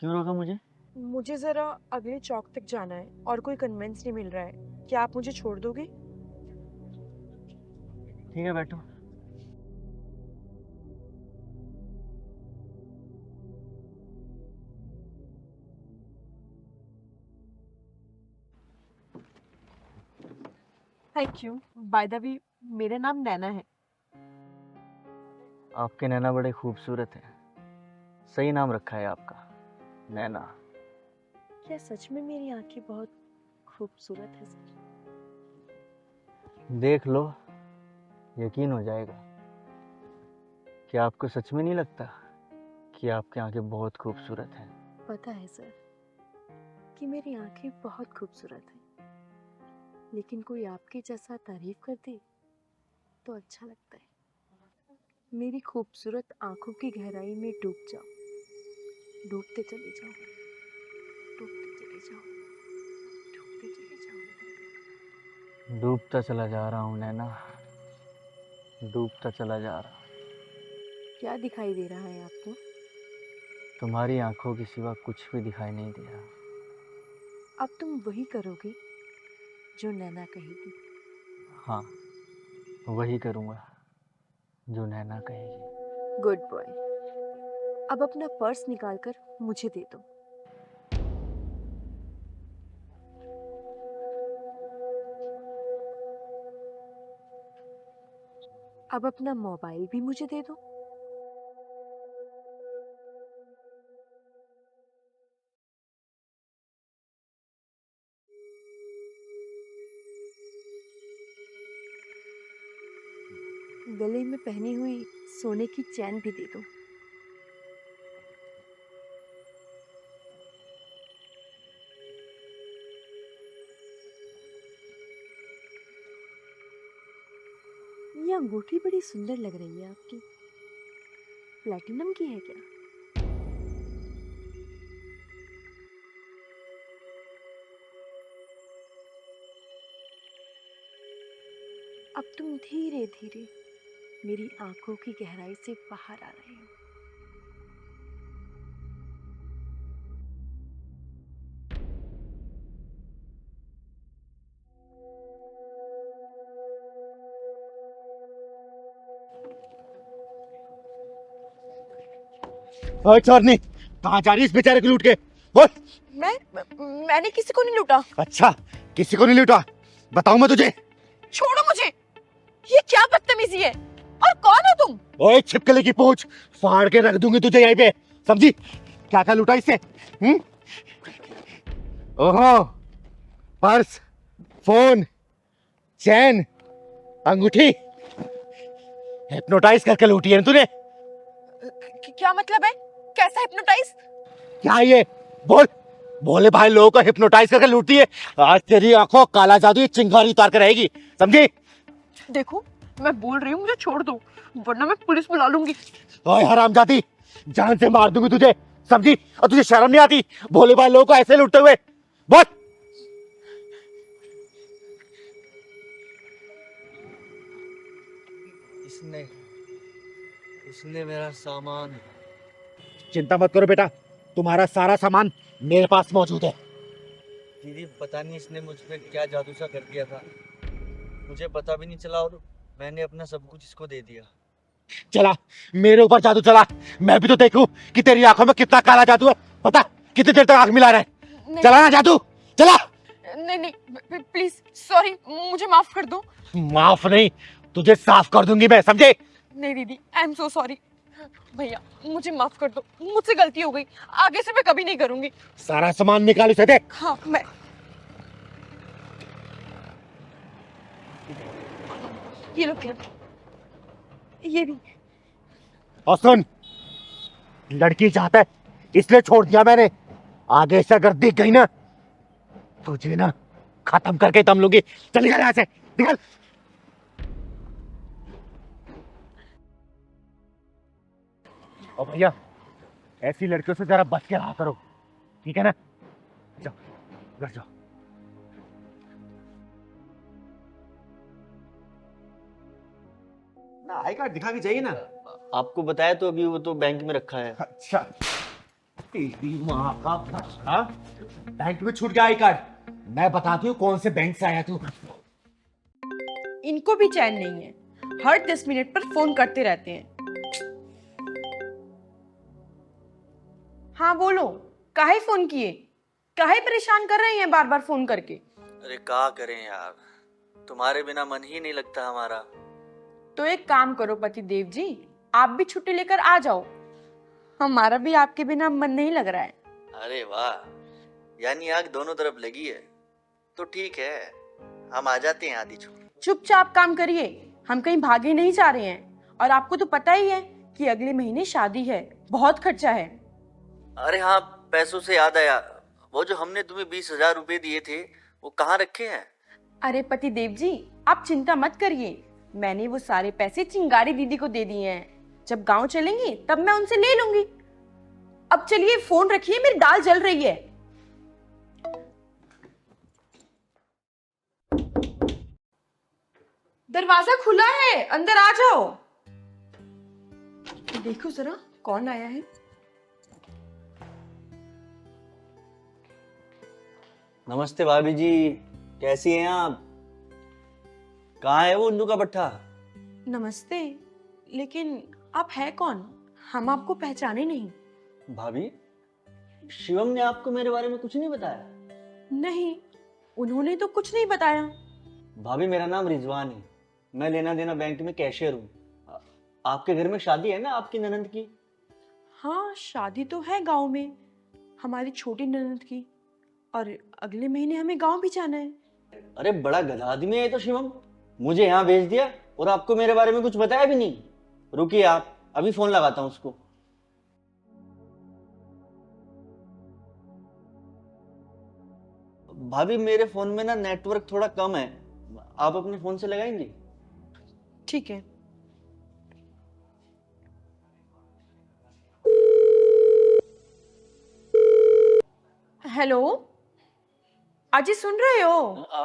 क्यों रोका मुझे? मुझे ज़रा अगले चौक तक जाना है और कोई कन्वेंस नहीं मिल रहा है। क्या आप मुझे छोड़ दोगे? ठीक है, बैठो। Thank you. By the way, मेरा नाम नैना है। आपके नैना बड़े खूबसूरत हैं। सही नाम रखा है आपका, नैना। क्या सच में मेरी आंखें बहुत खूबसूरत है सर? देख लो, यकीन हो जाएगा। क्या आपको सच में नहीं लगता कि आपकी आंखें बहुत खूबसूरत हैं? पता है सर कि मेरी आंखें बहुत खूबसूरत हैं, लेकिन कोई आपके जैसा तारीफ कर दे तो अच्छा लगता है। मेरी खूबसूरत आंखों की गहराई में डूब जाओ, डूबते चले जाओ, डूबते चले जाओ, डूबते चले जाओ। डूबता चला जा रहा हूँ नैना, डूबता चला जा रहा हूँ। क्या दिखाई दे रहा है आपको? तुम्हारी आंखों के सिवा कुछ भी दिखाई नहीं दे रहा। अब तुम वही करोगे जो नैना कहेगी। हाँ, वही करूँगा जो नैना कहेगी। Good boy. अब अपना पर्स निकालकर मुझे दे दो। अब अपना मोबाइल भी मुझे दे दो। गले में पहनी हुई सोने की चैन भी दे दो। ये अंगूठी बड़ी सुंदर लग रही है आपकी। प्लैटिनम की है क्या? अब तुम धीरे धीरे मेरी आंखों की गहराई से बाहर आ रहे हो। ओए चोरनी, कहाँ जा रही है इस बेचारे को लूट के? बोल। मैंने किसी को नहीं लूटा। अच्छा, किसी को नहीं लूटा? बताऊं मैं तुझे? छोड़ो मुझे। ये क्या बदतमीजी है? और कौन हो तुम? ओए छिपकली की पूंछ, फाड़ के रख दूंगी तुझे यहीं पे, समझी? क्या क्या लूटा इससे? ओहो, पर्स, फोन, चैन, अंगूठी, हिप्नोटाइज करके लूटी है ना तूने? क्या मतलब है? कैसा हिप्नोटाइज? क्या ये? बोल। भोले भाई लोगों को हिप्नोटाइज करके लूटती है। आज तेरी आंखों काला जादू ये चिंगारी उतार कर रहेगी, समझी? देखो, मैं बोल रही हूँ, मुझे छोड़ दो, वरना मैं पुलिस बुला लूंगी। ओए हरामजादी, जान से मार दूंगी तुझे, समझी? और तुझे शर्म नहीं आती भोले भाई लोगों को ऐसे लूटते हुए? बोल। इसने मेरा सामान। चिंता मत करो बेटा, तुम्हारा सारा सामान मेरे पास मौजूद है। दीदी पता नहीं इसने मुझ पे क्या जादू सा कर दिया था, मुझे पता भी नहीं चला और मैंने अपना सब कुछ इसको दे दिया। चला मेरे ऊपर जादू चला, मैं भी तो देखूं कि तेरी आंखों में कितना काला जादू है। पता कितनी देर तक आंख मिला रहा है। चला ना जादू, चला। नहीं नहीं प्लीज सॉरी, मुझे माफ कर दो। माफ नहीं, तुझे साफ कर दूंगी मैं, समझे? नहीं दीदी, आई एम सो सॉरी। भैया मुझे माफ कर दो, मुझसे गलती हो गई, आगे से मैं कभी नहीं करूंगी। सारा सामान निकाल इसे दे। हाँ मैं ये लो क्या, ये भी। और सुन, लड़की चाहता है इसलिए छोड़ दिया मैंने, आगे से अगर दिख गई ना तुझे ना खत्म करके दम लूंगी। चल निकल यहाँ से, निकल। और भैया ऐसी लड़कियों से जरा बच के रहा करो, ठीक है ना? जाओ घर जाओ। ना आई कार्ड दिखा के जाइए ना। आपको बताया तो अभी वो तो बैंक में रखा है। अच्छा, तेरी माँ का फटा, बैंक में छूट गया आई कार्ड। मैं बताती हूँ कौन से बैंक से आया तू। इनको भी चैन नहीं है, हर 10 मिनट पर फोन करते रहते हैं। हाँ बोलो, काहे फोन किए, काहे परेशान कर रहे हैं बार बार फोन करके? अरे क्या करें यार, तुम्हारे बिना मन ही नहीं लगता हमारा। तो एक काम करो पति देव जी, आप भी छुट्टी लेकर आ जाओ, हमारा भी आपके बिना मन नहीं लग रहा है। अरे वाह, यानी आग दोनों तरफ लगी है, तो ठीक है हम आ जाते हैं आधी छुट्टी। चुपचाप काम करिए, हम कहीं भागे नहीं जा रहे हैं। और आपको तो पता ही है कि अगले महीने शादी है, बहुत खर्चा है। अरे हाँ, पैसों से याद आया, वो जो हमने तुम्हें 20,000 रुपए दिए थे वो कहाँ रखे हैं? अरे पति देव जी, आप चिंता मत करिए, मैंने वो सारे पैसे चिंगारी दीदी को दे दिए हैं। जब गांव चलेंगे तब मैं उनसे ले लूंगी। अब चलिए फोन रखिए, मेरी दाल जल रही है। दरवाजा खुला है, अंदर आ जाओ। देखो जरा कौन आया है। नमस्ते भाभी जी, कैसी हैं आप? कहाँ है वो उल्लू का पट्टा? नमस्ते, लेकिन आप है कौन? हम आपको पहचाने नहीं। भाभी, शिवम ने आपको मेरे बारे में कुछ नहीं बताया? नहीं, उन्होंने तो कुछ नहीं बताया। भाभी मेरा नाम रिजवान है, मैं लेना देना बैंक में कैशियर हूँ। आपके घर में शादी है ना आपकी ननंद की? हाँ शादी तो है गांव में, हमारी छोटी ननंद की, और अगले महीने हमें गांव भी जाना है। अरे बड़ा गधा आदमी है तो शिवम, मुझे यहाँ भेज दिया और आपको मेरे बारे में कुछ बताया भी नहीं। रुकिए आप, अभी फोन लगाता हूँ उसको। भाभी मेरे फोन में ना नेटवर्क थोड़ा कम है, आप अपने फोन से लगाएंगे? ठीक है। हेलो अजी, सुन रहे हो?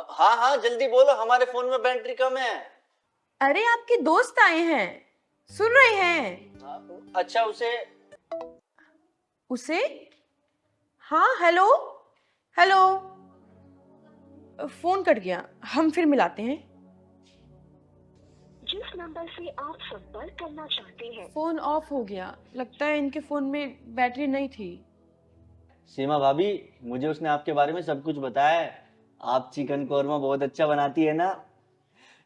हाँ हाँ जल्दी बोलो, हमारे फोन में बैटरी कम है। अरे आपके दोस्त आए हैं, सुन रहे हैं? अच्छा उसे हाँ हेलो हेलो, फोन कट गया, हम फिर मिलाते हैं। जिस नंबर से आप संपर्क करना चाहते हैं फोन ऑफ हो गया, लगता है इनके फोन में बैटरी नहीं थी। सीमा भाभी, मुझे उसने आपके बारे में सब कुछ बताया है। आप चिकन कोरमा बहुत अच्छा बनाती है ना।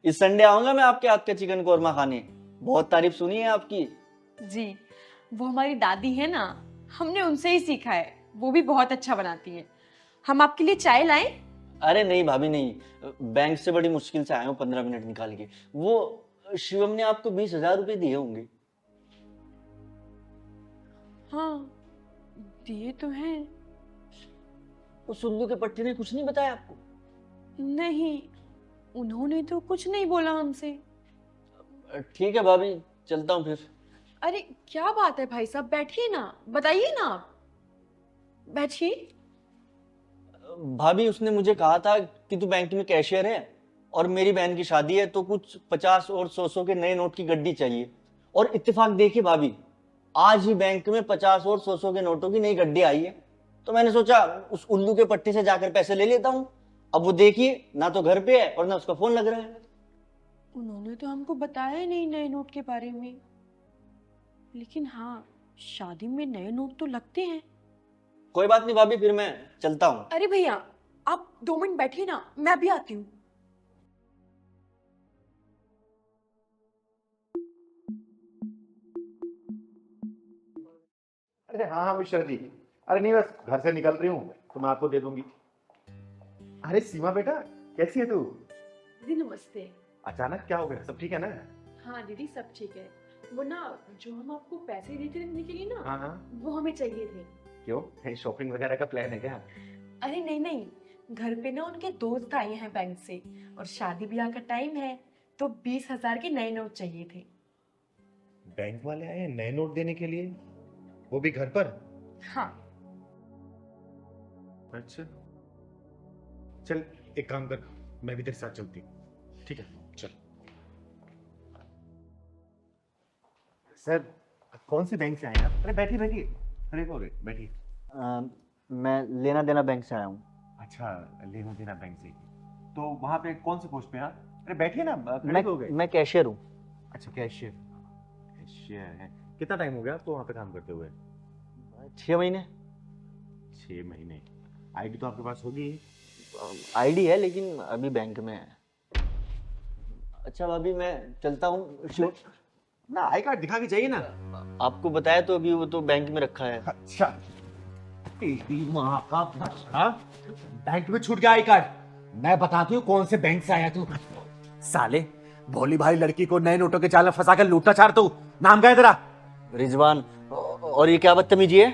इस संडे आऊंगा मैं आपके हाथ का चिकन कोरमा खाने, बहुत तारीफ सुनी है आपकी। जी, वो हमारी दादी है ना, हमने उनसे ही सीखा है, वो भी बहुत अच्छा बनाती है। हम आपके लिए चाय लाएं? अरे नहीं भाभी नहीं, बैंक से बड़ी मुश्किल से आया हूँ 15 मिनट निकाल के। वो शिवम ने आपको 20,000 रुपए दिए होंगे। हाँ दिए तो हैं। उस उल्लू के पट्टे ने कुछ नहीं बताया आपको? नहीं, उन्होंने तो कुछ नहीं बोला हमसे। ठीक है भाभी, चलता हूँ फिर। अरे क्या बात है भाई साहब, बैठिए ना, बताइए ना आप, बैठिए। भाभी उसने मुझे कहा था कि तू बैंक में कैशियर है और मेरी बहन की शादी है, तो कुछ 50 और 100 के नए नोट की गड्डी चाहिए। और इत्तेफाक देखिए भाभी, आज ही बैंक में 50 और 100 के नोटों की नई गड्डी आई है, तो मैंने सोचा उस उल्लू के पट्टी से जाकर पैसे ले लेता हूँ। अब वो देखिए ना तो घर पे है और ना उसका फोन लग रहा है। उन्होंने तो हमको बताया ही नहीं नए नोट के बारे में, लेकिन हाँ शादी में नए नोट तो लगते हैं। कोई बात नहीं भाभी, फिर मैं चलता हूँ। अरे भैया आप 2 मिनट बैठिए ना, मैं भी आती हूँ। अरे हाँ हाँ मिश्रा जी, अरे नहीं बस घर से निकल रही हूँ तो मैं आपको दे दूंगी। अरे सीमा बेटा कैसी है तू? दीदी नमस्ते। अचानक क्या हो गया, सब ठीक है ना? हाँ दीदी सब ठीक है। वो ना जो हम आपको पैसे देते रहने के लिए ना, हाँ हाँ। वो हमें चाहिए थे। क्यों, कहीं शॉपिंग वगैरह का प्लान है क्या? अरे नहीं नहीं, घर पे ना उनके दोस्त आए हैं बैंक से और शादी ब्याह का टाइम है, तो 20,000 के नए नोट चाहिए थे। बैंक वाले आए हैं नए नोट देने के लिए, वो भी घर पर? हाँ। अच्छा चल एक काम कर, मैं भी तेरे साथ चलती हूँ। ठीक है चल। सर कौन से बैंक से आए आप? अरे बैठिए बैठिए, अरे हो रहे बैठिए। मैं लेना देना बैंक से आया हूँ। अच्छा लेना देना बैंक से, तो वहाँ पे कौन से पोस्ट पे हैं आप? अरे बैठिए ना, खड़े हो गए। मैं कैशियर हूँ। अच्छा कैशियर, कैशियर है। कितना टाइम हो गया आपको वहाँ पे काम करते हुए? 6 महीने। 6 महीने। आईडी तो आपके पास होगी? आईडी है लेकिन अभी बैंक में है। अच्छा भाभी मैं चलता हूँ। ना आई कार्ड दिखा के चाहिए ना। आपको बताया तो अभी वो तो बैंक में रखा है। अच्छा तेरी माँ का बच्चा, बैंक में छूट गया आई कार्ड। मैं बताती हूँ कौन से बैंक से आया तू। साले भोली भाली लड़की को नए नोटों के जाल में फंसा कर लूटना चाह तू। नाम क्या है तेरा? रिजवान। और ये क्या बदतमीजी है?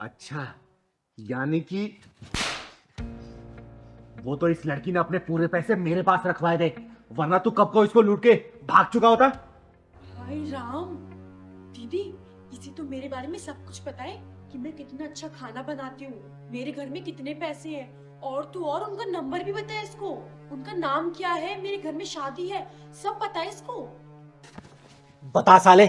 अच्छा यानी कि वो तो इस लड़की ने अपने पूरे पैसे मेरे पास रखवाए थे, वरना तू कब को इसको लूट के भाग चुका होता। हाय राम, दीदी इसे तो मेरे बारे में सब कुछ पता है कि मैं कितना अच्छा खाना बनाती हूँ, मेरे घर में कितने पैसे हैं, और तो और उनका नंबर भी पता है इसको, उनका नाम क्या है, मेरे घर में शादी है, सब पता है इसको। बता साले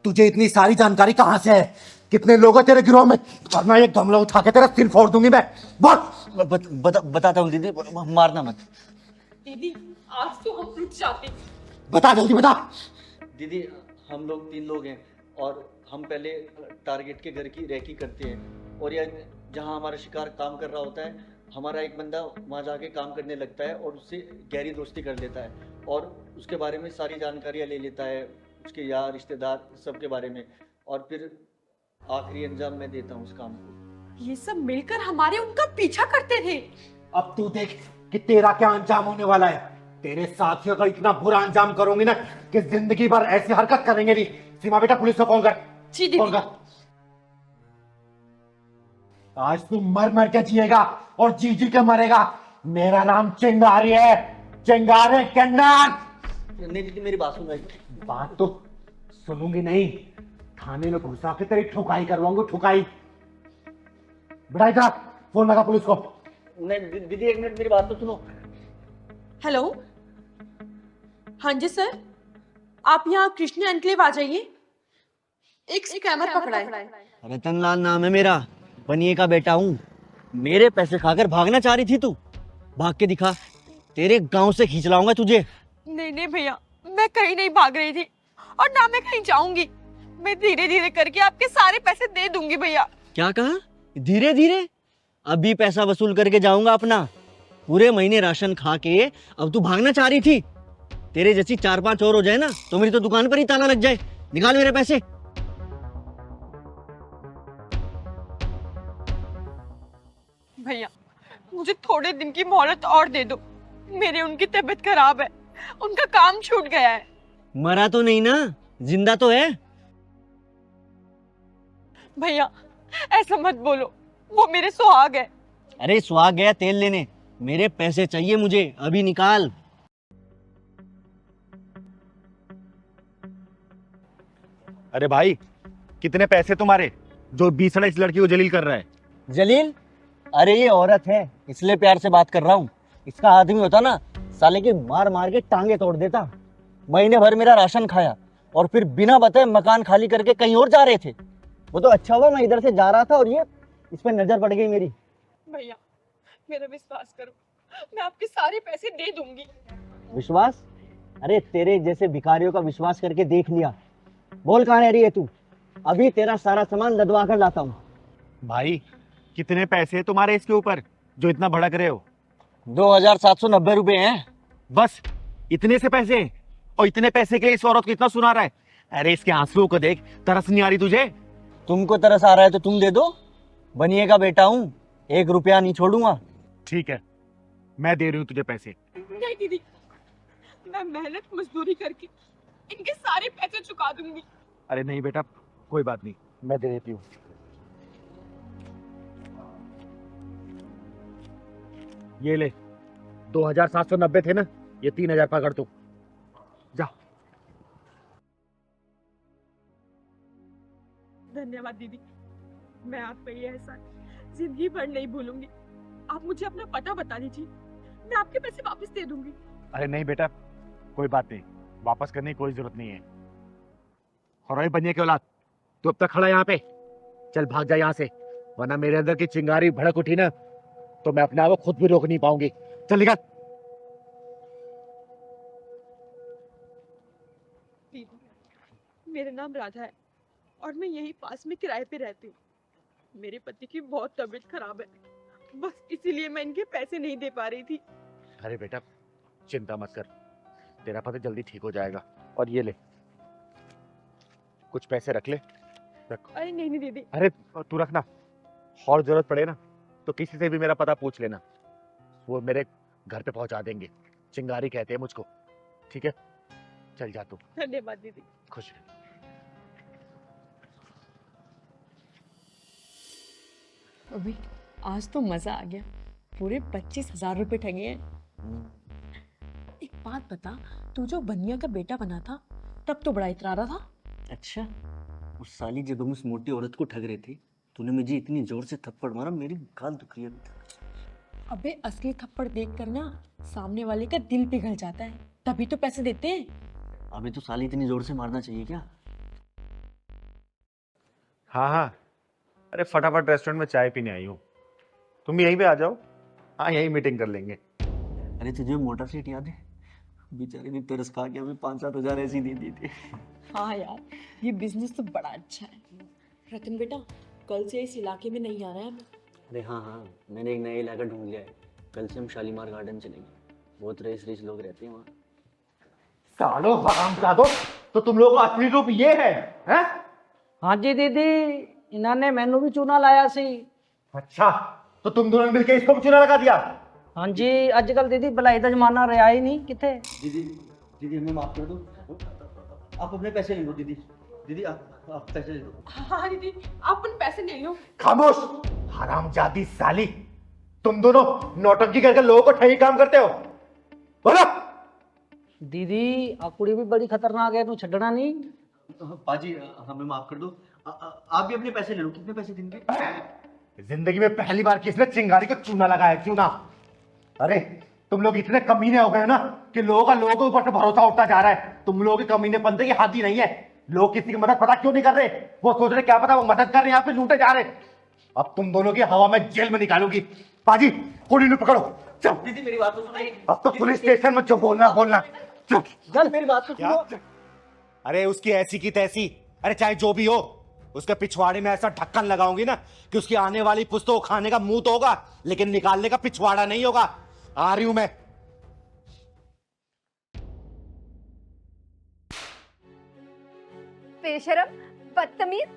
तुझे इतनी सारी जानकारी कहाँ से है? कितने लोग हैं तेरे गिरोह में? वरना ये गमला उठा के तेरा सिर फोड़ दूंगी मैं। बोल। बताता हूँ दीदी, मारना मत। दीदी आज तो हम रुक जाते। बता जल्दी बता। दीदी हम लोग 3 लोग हैं और हम पहले टारगेट के घर की रेकी करते हैं, और यह जहाँ हमारा शिकार काम कर रहा होता है, हमारा एक बंदा वहाँ जाके काम करने लगता है और उससे गहरी दोस्ती कर लेता है और उसके बारे में सारी जानकारियाँ ले लेता है, उसके यार रिश्तेदार सबके बारे में, और फिर आखिरी अंजाम मैं देता हूँ उस काम को। ये सब मिलकर हमारे उनका पीछा करते थे। अब तू देख कि तेरा क्या अंजाम होने वाला है। तेरे साथियों का इतना बुरा अंजाम करूंगी ना कि जिंदगी भर ऐसी हरकत करेंगे नहीं। सीमा बेटा पुलिस को फोन कर। जी दीदी। फोन कर। आज तू मर मर के जिएगा और जी जी के मरेगा। मेरा नाम चिंगारी है, चिंगारी कन्नन। नहीं दीदी मेरी बात सुन। बात तो सुनूंगी नहीं, थाने में घुसा के तेरी ठुकाई करवाऊंगी, ठुकाई। बढ़ाई जा, फोन लगा पुलिस को। नहीं दीदी 1 मिनट मेरी बात तो सुनो। हेलो, हाँ जी सर, आप यहाँ कृष्ण एनक्लेव आ जाइए, एक स्कैमर पकड़ा है। रतनलाल नाम है मेरा, बनिए का बेटा हूँ। मेरे पैसे खाकर भागना चाह रही थी तू, भाग के दिखा, तेरे गांव से खींच लाऊंगा तुझे। नहीं नहीं भैया, मैं कहीं नहीं भाग रही थी और ना मैं कहीं जाऊंगी। मैं धीरे धीरे करके आपके सारे पैसे दे दूंगी भैया। क्या कहा? धीरे धीरे? अभी पैसा वसूल करके जाऊंगा अपना। पूरे महीने राशन खा के अब तू भागना चाह रही थी? तेरे जैसी 4-5 और हो जाए ना तो मेरी तो दुकान पर ही ताला लग जाए। निकाल मेरे पैसे। भैया मुझे थोड़े दिन की मोहलत और दे दो, मेरे उनकी तबीयत खराब है, उनका काम छूट गया है। मरा तो नहीं ना, जिंदा तो है। भैया ऐसा मत बोलो, वो मेरे सुहाग है। अरे सुहाग गया तेल लेने, मेरे पैसे चाहिए मुझे, अभी निकाल। अरे भाई कितने पैसे तुम्हारे जो बीसड़ा इस लड़की को जलील कर रहा है? जलील? अरे ये औरत है इसलिए प्यार से बात कर रहा हूँ। इसका आदमी होता ना साले के मार मार के टांगे तोड़ देता। महीने भर मेरा राशन खाया और फिर बिना बताए मकान खाली करके कहीं और जा रहे थे। वो तो अच्छा हुआ मैं इधर से जा रहा था और ये इस पर नजर पड़ गई मेरी। भैया मेरा विश्वास करो, मैं आपके सारे पैसे दे दूंगी। विश्वास? अरे तेरे जैसे भिखारियों का विश्वास करके देख लिया। बोल कहाँ रह रही है तू? अभी तेरा सारा सामान लदवा कर लाता हूँ। भाई कितने पैसे तुम्हारे इसके ऊपर जो इतना भड़क रहे हो? 2790 रुपए हैं। बस इतने से पैसे? और इतने पैसे के लिए इस औरत को इतना सुना रहा है? अरे इसके आंसुओं को देख, तरस नहीं आ रही तुझे? तुमको तरस आ रहा है तो तुम दे दो, बनिए का बेटा हूँ, 1 रुपया नहीं छोड़ूंगा। ठीक है, मैं दे रही हूँ तुझे पैसे। नहीं दीदी, मैं मेहनत मजदूरी करके इनके सारे पैसे चुका दूंगी। अरे नहीं बेटा, कोई बात नहीं, मैं दे देती हूँ। ये ले, 2790 थे ना, ये 3000 पकड़ तू, जा। धन्यवाद दीदी, मैं आपका ये एहसान जिंदगी भर नहीं भूलूंगी। आप मुझे अपना पता बता दीजिए, मैं आपके पैसे वापस दे दूंगी। अरे नहीं बेटा, कोई बात नहीं, वापस करने की कोई जरूरत नहीं है। और बनिए के औलाद, तू अब तक खड़ा यहाँ पे, चल भाग जा यहाँ से, वरना मेरे अंदर की चिंगारी भड़क उठी ना तो मैं अपने आप को खुद भी रोक नहीं पाऊंगी। चल निकल। दीदी, मेरा नाम राधा है और मैं यहीं पास में किराए पे रहती हूँ। मेरे पति की बहुत तबीयत खराब है, बस इसीलिए मैं इनके पैसे नहीं दे पा रही थी। अरे बेटा चिंता मत कर, तेरा पति जल्दी ठीक हो जाएगा। और ये ले, कुछ पैसे रख ले, रख। अरे नहीं नहीं दीदी। अरे तू रखना, और जरूरत पड़े ना तो किसी से भी मेरा पता पूछ लेना, वो मेरे घर पे पहुंचा देंगे। चिंगारी कहते हैं मुझको, ठीक है? चल जा तू। धन्यवाद दीदी। खुश रह। अभी आज तो मजा आ गया, पूरे 25,000 रुपए ठगे हैं। एक बात बता, तू जो बनिया का बेटा बना था तब तो बड़ा इतरा रहा था। अच्छा, उस साली जब हम उस मोटी औरत को ठग रहे थे, तूने मुझे इतनी जोर से थप्पड़ मारा, मेरी गाल दुख रही है। अबे असली थप्पड़ देख कर ना सामने वाले का दिल पिघल जाता है, तभी तो पैसे देते हैं। अबे तो साली इतनी जोर से मारना चाहिए क्या? हाँ हाँ, अरे फटाफट रेस्टोरेंट में चाय पीने आई हूँ, तुम भी यहीं पे आ जाओ। हाँ यहीं मीटिंग कर लेंगे। अरे तुझे मोटर सीट याद है? बेचारे ने तरस खा के हमें 5-7 हजार ऐसी दे दी थी। हाँ यार, ये बिजनेस तो बड़ा अच्छा है। रतन बेटा, कल से इस इलाके में नहीं आना है हमें। अरे हाँ हाँ, मैंने एक नया इलाका ढूंढ लिया है, कल से हम शालीमार गार्डन चलेंगे, बहुत रईस लोग रहते हैं वहाँ। सालो हरामजादो, तो तुम लोगों का असली रूप ये है, हैं? हाँ जी दीदी, इन्होंने मैनू भी चूना लाया सी। अच्छा, तो तुम दोनों ने मिलकर इसको भी चूना लगा दिया? हाँ जी, आजकल दीदी भलाई का जमाना रहा ही नहीं किथे। दीदी हमें माफ कर दो, आप अपने पैसे ले लो। दीदी आप पैसे ले लो। हाँ दीदी, आप उन पैसे ले लो। खामोश हरामजादी साली, तुम दोनों नौटंकी करके लोगों को ठगी काम करते हो। बोलो। दीदी आ कुड़ी भी बड़ी खतरनाक है, तू छड़ना नहीं। पाजी हमें माफ कर दो, आप भी अपने पैसे ले लो। कितने पैसे देंगे? जिंदगी में पहली बार किसने चिंगारी को चूना लगाया, चूना। अरे तुम लोग इतने कमीने हो गए ना कि लोगों के ऊपर से भरोसा उठता जा रहा है। तुम लोगों के कमीनेपन की हद ही नहीं है। लोग किसी की मदद पता क्यों नहीं कर रहे? वो सोच रहे क्या पता वो मदद कर रहे, यहाँ पे लूटे जा रहे। अब तुम दोनों की हवा में जेल में निकालूंगी। पाजी कुड़ी ने पकड़ो, चल। दीदी मेरी बात तो सुनिए। अब तो पुलिस स्टेशन में जो बोलना चल मेरी बात तो सुनो। अरे उसकी ऐसी की तैसी, अरे चाहे जो भी हो, उसके पिछवाड़े में ऐसा ढक्कन लगाऊंगी ना कि उसकी आने वाली पुस्तकों खाने का मुंह तो होगा, लेकिन निकालने का पिछवाड़ा नहीं होगा। आ रही हूं मैं। बेशरम, बदतमीज,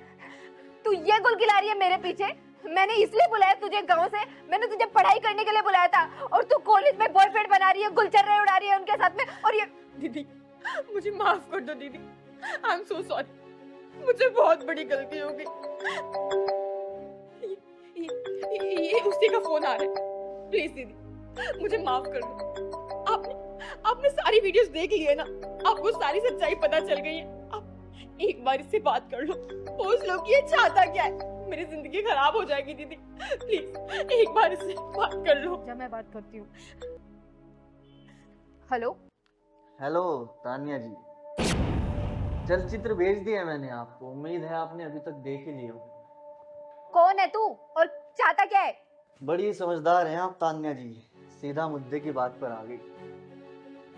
तू ये गुल खिला रही है मेरे पीछे। मैंने इसलिए बुलाया तुझे गांव से, मैंने तुझे पढ़ाई करने के लिए बुलाया था, और तू कॉलेज में बॉयफ्रेंड बना रही है, गुलचर्रे उड़ा रही है उनके साथ में। और ये दीदी मुझे माफ कर दो दीदी, आई एम सो सॉरी, मुझे बहुत बड़ी गलती हो गई। ये उसी का फोन आ रहा है, प्लीज दीदी मुझे माफ कर दो। आपने सारी वीडियोस देख ली है ना, आपको सारी सच्चाई पता चल गई है। आप एक बार इससे बात कर लो, पूछ लो कि ये चाहता क्या है। मेरी जिंदगी खराब हो जाएगी दीदी, प्लीज एक बार इससे बात कर लो। जब मैं बात करती हूँ। हेलो हेलो तानिया जी, चलचित्र भेज दिया मैंने आपको, उम्मीद है आपने अभी तक देख ही लिया। कौन है तू और चाहता क्या है? बड़ी समझदार हैं आप तान्या जी, सीधा मुद्दे की बात पर आ गई।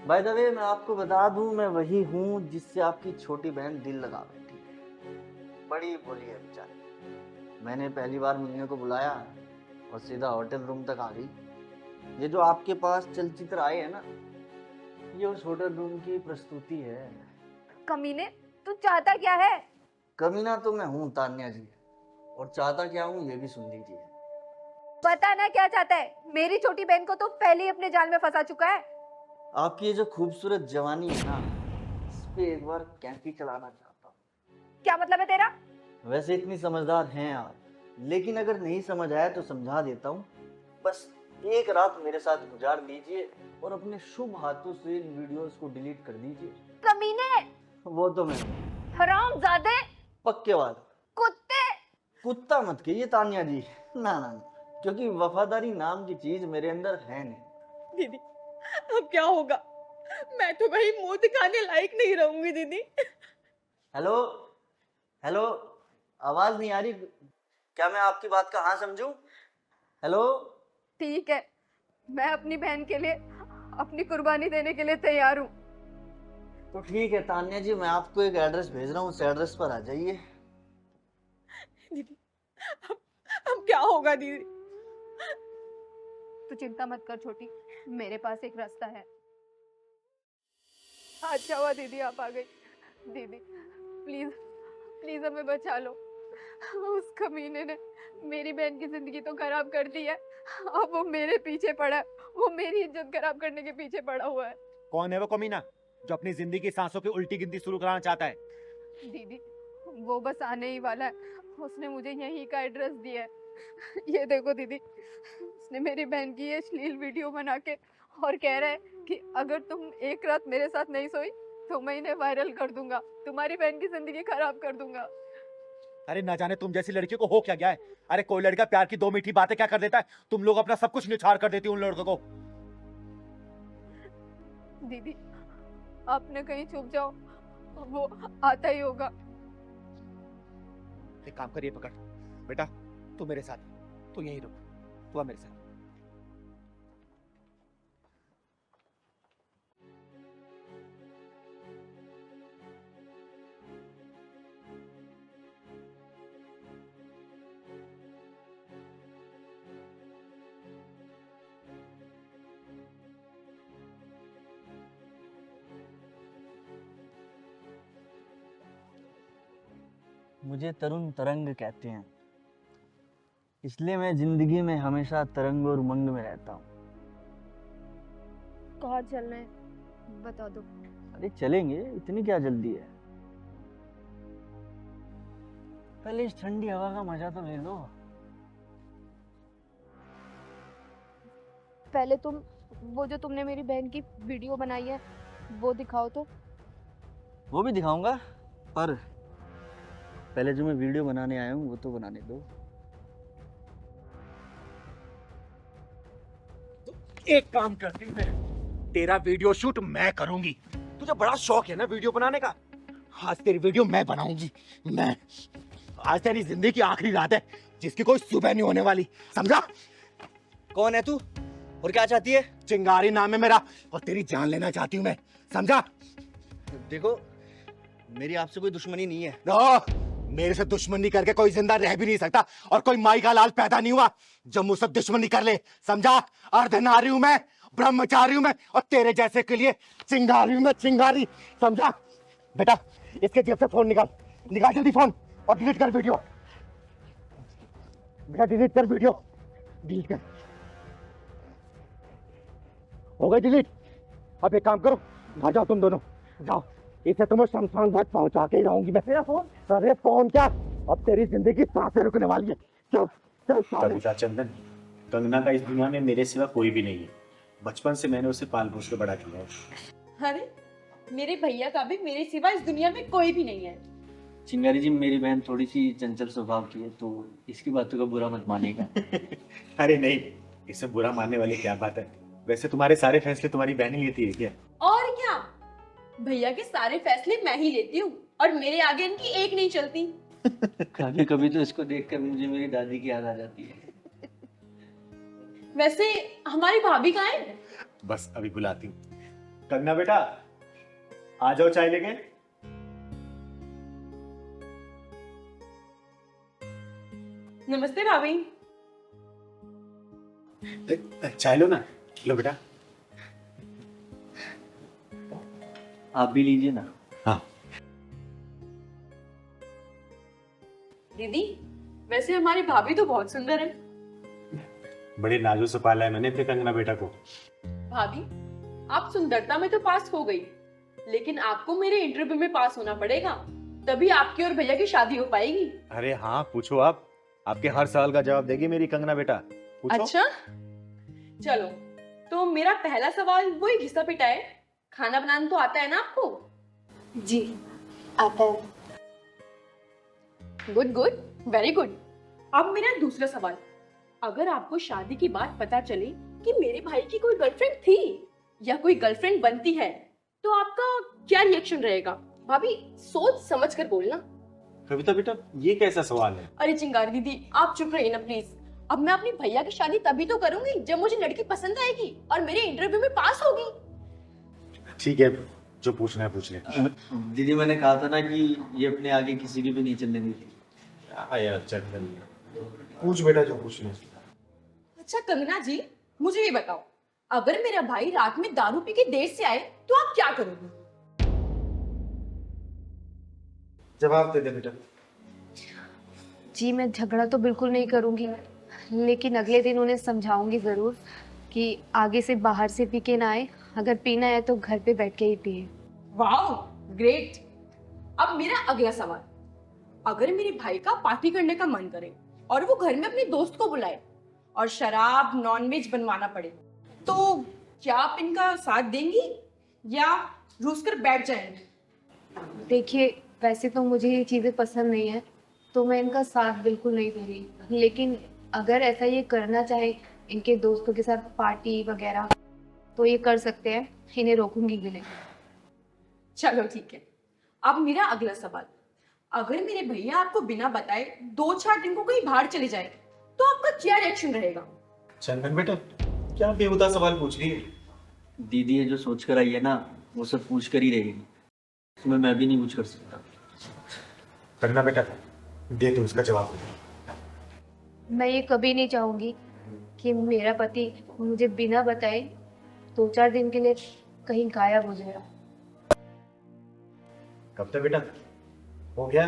बाय द वे मैं आपको बता दूं, मैं वही हूँ जिससे आपकी छोटी बहन दिल लगा बैठी है। बड़ी भोली है बेचारी। मैंने पहली बार मिलने को बुलाया और सीधा होटल रूम तक आ गई। ये जो आपके पास चलचित्र आए हैं ना, ये उस होटल रूम की प्रस्तुति है। कमीने, तू चाहता क्या है? कमीना तो मैं हूँ तान्या जी, और चाहता क्या हूँ ये भी सुन लीजिए। पता ना क्या चाहता है। मेरी छोटी बहन को तो पहले ही अपने जाल में फंसा चुका है। आपकी ये जो खूबसूरत जवानी है ना, इस पे एक बार कैंची चलाना चाहता हूँ। क्या मतलब है तेरा? वैसे इतनी समझदार हैं आप, लेकिन अगर नहीं समझ आया तो समझा देता हूँ। बस एक रात मेरे साथ गुजार लीजिए और अपने शुभ हाथों से इन वीडियोस को डिलीट कर दीजिए। कमीने, वो तो मैं हरामजादे, पक्के वाला कुत्ते। कुत्ता मत कहिए तान्या जी, ना ना ना, क्योंकि वफादारी नाम की चीज मेरे अंदर है नहीं। दीदी अब क्या होगा? मैं तो कहीं मुंह दिखाने लायक नहीं रहूंगी दीदी। हेलो हेलो, आवाज नहीं आ रही क्या? मैं आपकी बात का हाँ समझूं? हेलो। ठीक है, मैं अपनी बहन के लिए अपनी कुर्बानी देने के लिए तैयार हूँ। तो ठीक है तान्या जी, मैं आपको एक एड्रेस भेज रहा हूँ, उस एड्रेस पर आ जाइए। दीदी अब क्या होगा दीदी? तू चिंता मत कर छोटी, मेरे पास एक रास्ता है। अच्छा हुआ दीदी आप आ गई। दीदी प्लीज प्लीज हमें बचा लो। उस कमीने ने मेरी बहन की जिंदगी तो खराब कर दी है, अब वो मेरे पीछे पड़ा है। वो मेरी इज्जत खराब करने के पीछे पड़ा हुआ है। कौन है वो कमीना जो अपनी जिंदगी की सांसों की उल्टी गिनती शुरू कराना चाहता है? दीदी वो बस आने ही वाला है, उसने मुझे यहीं का एड्रेस दिया है। ये देखो दीदी, उसने मेरी बहन की ये अश्लील वीडियो बना के और कह रहा है कि अगर तुम एक रात मेरे साथ नहीं सोई तो मैं इन्हें वायरल कर दूंगा, तुम्हारी बहन की जिंदगी खराब कर दूंगा। अरे ना जाने तुम जैसी लड़की को हो क्या गया है। अरे कोई लड़का प्यार की 2 मीठी बातें क्या कर देता है, तुम लोग अपना सब कुछ निछाड़ कर देती उन लड़कों को। दीदी आपने कहीं छुप जाओ, वो आता ही होगा। एक काम करिए, पकड़ बेटा, तू मेरे साथ, तू यहीं रुक, तू आ मेरे साथ। मुझे तरुण तरंग कहते हैं, इसलिए मैं जिंदगी में हमेशा तरंग और उमंग में रहता हूँ। कहाँ चलना है बता दो। अरे चलेंगे, इतनी क्या जल्दी है? पहले इस ठंडी हवा का मजा तो ले लो। पहले तुम वो जो तुमने मेरी बहन की वीडियो बनाई है वो दिखाओ तो। वो भी दिखाऊंगा, पर पहले जो मैं वीडियो बनाने आया हूँ वो तो बनाने दो। एक काम करती हूँ, तेरा वीडियो शूट मैं करूंगी। तुझे बड़ा शौक है ना वीडियो बनाने का, आज तेरी वीडियो मैं बनाऊंगी। मैं आज तेरी जिंदगी की आखिरी रात है जिसकी कोई सुबह नहीं होने वाली, समझा? कौन है तू और क्या चाहती है? चिंगारी नाम है मेरा और तेरी जान लेना चाहती हूँ मैं, समझा? देखो मेरी आपसे कोई दुश्मनी नहीं है। मेरे से दुश्मनी करके कोई जिंदा रह भी नहीं सकता, और कोई माई का लाल पैदा नहीं हुआ जब मुझसे दुश्मनी कर ले, समझा? अर्धनारी हूं मैं, ब्रह्मचारी हूं मैं, और तेरे जैसे के लिए चिंगारी हूं मैं, चिंगारी, समझा? बेटा इसके जेब से फोन निकाल, निकाल जल्दी फोन और डिलीट कर वीडियो। बेटा डिलीट कर वीडियो, डिलीट कर। हो गई डिलीट? अब एक काम करो, घर जाओ तुम दोनों, जाओ, इसे तुम्हें शमशान घाट पहुंचा के ही रहूंगी मैं। तेरा फोन? अरे फोन क्या, अब तेरी जिंदगी सांसें रुकने वाली है। चल चल कविता चंदन, कंगना का इस दुनिया में मेरे सिवा कोई भी नहीं है। बचपन से मैंने उसे पाल पोस के बड़ा किया है। अरे मेरे भैया का भी मेरे सिवा इस दुनिया में कोई भी नहीं है। चिंगारी जी, मेरी बहन थोड़ी सी चंचल स्वभाव की है, तो इसकी बातों का बुरा मत मानिएगा। अरे नहीं, इसमें बुरा मानने वाली क्या बात है? वैसे तुम्हारे सारे फैसले तुम्हारी बहन ही लेती है क्या? और क्या, भैया के सारे फैसले मैं ही लेती हूँ और मेरे आगे इनकी एक नहीं चलती। कभी कभी तो इसको देखकर मुझे मेरी दादी की याद आ जाती है। वैसे हमारी भाभी कहाँ है? बस अभी बुलाती हूँ। कंगना बेटा आ जाओ चाय लेके। नमस्ते भाभी। चाय लो ना। लो बेटा। आप भी लीजिए ना। हाँ। दीदी वैसे हमारी भाभी तो बहुत सुंदर है। बड़े नाजों से पाला है मैंने अपने कंगना बेटा को। भाभी आप सुंदरता में तो पास हो गई, लेकिन आपको मेरे इंटरव्यू में पास होना पड़ेगा, तभी आपकी और भैया की शादी हो पाएगी। अरे हाँ पूछो आप। आपके हर सवाल का जवाब देगी मेरी कंगना बेटा। पूछो। अच्छा चलो, तो मेरा पहला सवाल वही घिसा पिटा है, खाना बनाना तो आता है ना आपको? जी आता है। Good good, very good. अब मेरा दूसरा सवाल, अगर आपको शादी की बात पता चले कि मेरे भाई की कोई गर्लफ्रेंड थी या कोई गर्लफ्रेंड बनती है, तो आपका क्या रिएक्शन रहेगा? भाभी सोच समझ कर बोलना। कविता बेटा ये कैसा सवाल है? अरे चिंगारी दीदी आप चुप रहिए ना प्लीज। अब मैं अपनी भैया की शादी तभी तो करूंगी जब मुझे लड़की पसंद आएगी और मेरे इंटरव्यू में पास होगी। ठीक है, जो पूछना है पूछ ले। दीदी मैंने कहा था ना कि ये अपने आगे किसी की भी नहीं चलने देती। यार चल पूछ बेटा जो पूछना है। अच्छा कंगना जी मुझे ये बताओ, अगर मेरा भाई रात में दारू पी के देर से आए तो आप क्या करोगे? जवाब दे दे बेटा। जी मैं झगड़ा तो बिल्कुल नहीं करूंगी, लेकिन अगले दिन उन्हें समझाऊंगी जरूर कि आगे से बाहर से पी के ना आए, अगर पीना है तो घर पे बैठ के ही पिए। Wow great. अब मेरा अगला सवाल, अगर मेरे भाई का पार्टी करने का मन करे और वो घर में अपने दोस्त को बुलाए और शराब नॉनवेज बनवाना पड़े, तो क्या आप इनका साथ देंगी या रूस कर बैठ जाएंगे? देखिए वैसे तो मुझे ये चीज़ें पसंद नहीं है, तो मैं इनका साथ बिल्कुल नहीं दूंगी, लेकिन अगर ऐसा ये करना चाहे इनके दोस्तों के साथ पार्टी वगैरह, तो ये कर सकते हैं, इन्हें रोकूंगी भी नहीं। चलो ठीक है। अब मेरा अगला सवाल, अगर मेरे भैया आपको बिना बताए 2-4 दिन को कहीं बाहर चले जाए, तो आपका क्या रिएक्शन रहेगा? चंदन बेटा क्या बेहुदा सवाल पूछ रही है? दीदी ये जो सोच कर आई है ना, वो सब पूछ कर ही रहेगी, उसमें मैं भी नहीं कुछ कर सकता। कंगना बेटा दे तू इसका जवाब। मैं ये कभी नहीं चाहूंगी कि मेरा पति मुझे बिना बताए 2-4 दिन के लिए कहीं गायब हो जाए। कविता बेटा हो गया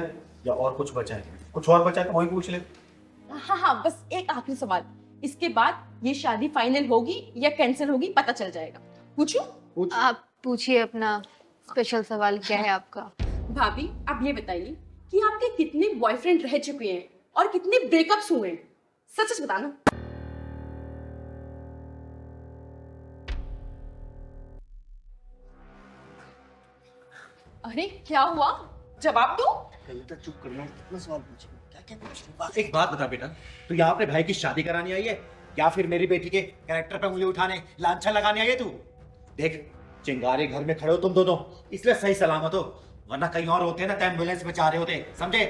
या और कुछ बचा है? कुछ और बचा है तो वही पूछ ले। हाँ बस एक आखिरी सवाल, इसके बाद ये शादी फाइनल होगी या कैंसिल होगी पता चल जाएगा। पूछूं? आप पूछिए, अपना स्पेशल सवाल क्या है आपका? भाभी आप ये बताइए कि आपके कितने बॉयफ्रेंड रह चुके हैं और कितने ब्रेकअप्स हुए हैं, सच सच बताना। अरे क्या हुआ, जवाब दो। चुप करना, कितना सवाल पूछे, क्या क्या पूछ। एक बात बता बेटा, तू यहाँ अपने भाई की शादी करानी आई है या फिर मेरी बेटी के कैरेक्टर पे उंगली उठाने लांछन लगाने आई है तू? देख चिंगारी घर में खड़े हो तुम दोनों, इसलिए सही सलामत हो, वरना कहीं और होते ना तो एम्बुलेंस में जा रहे होते, समझे?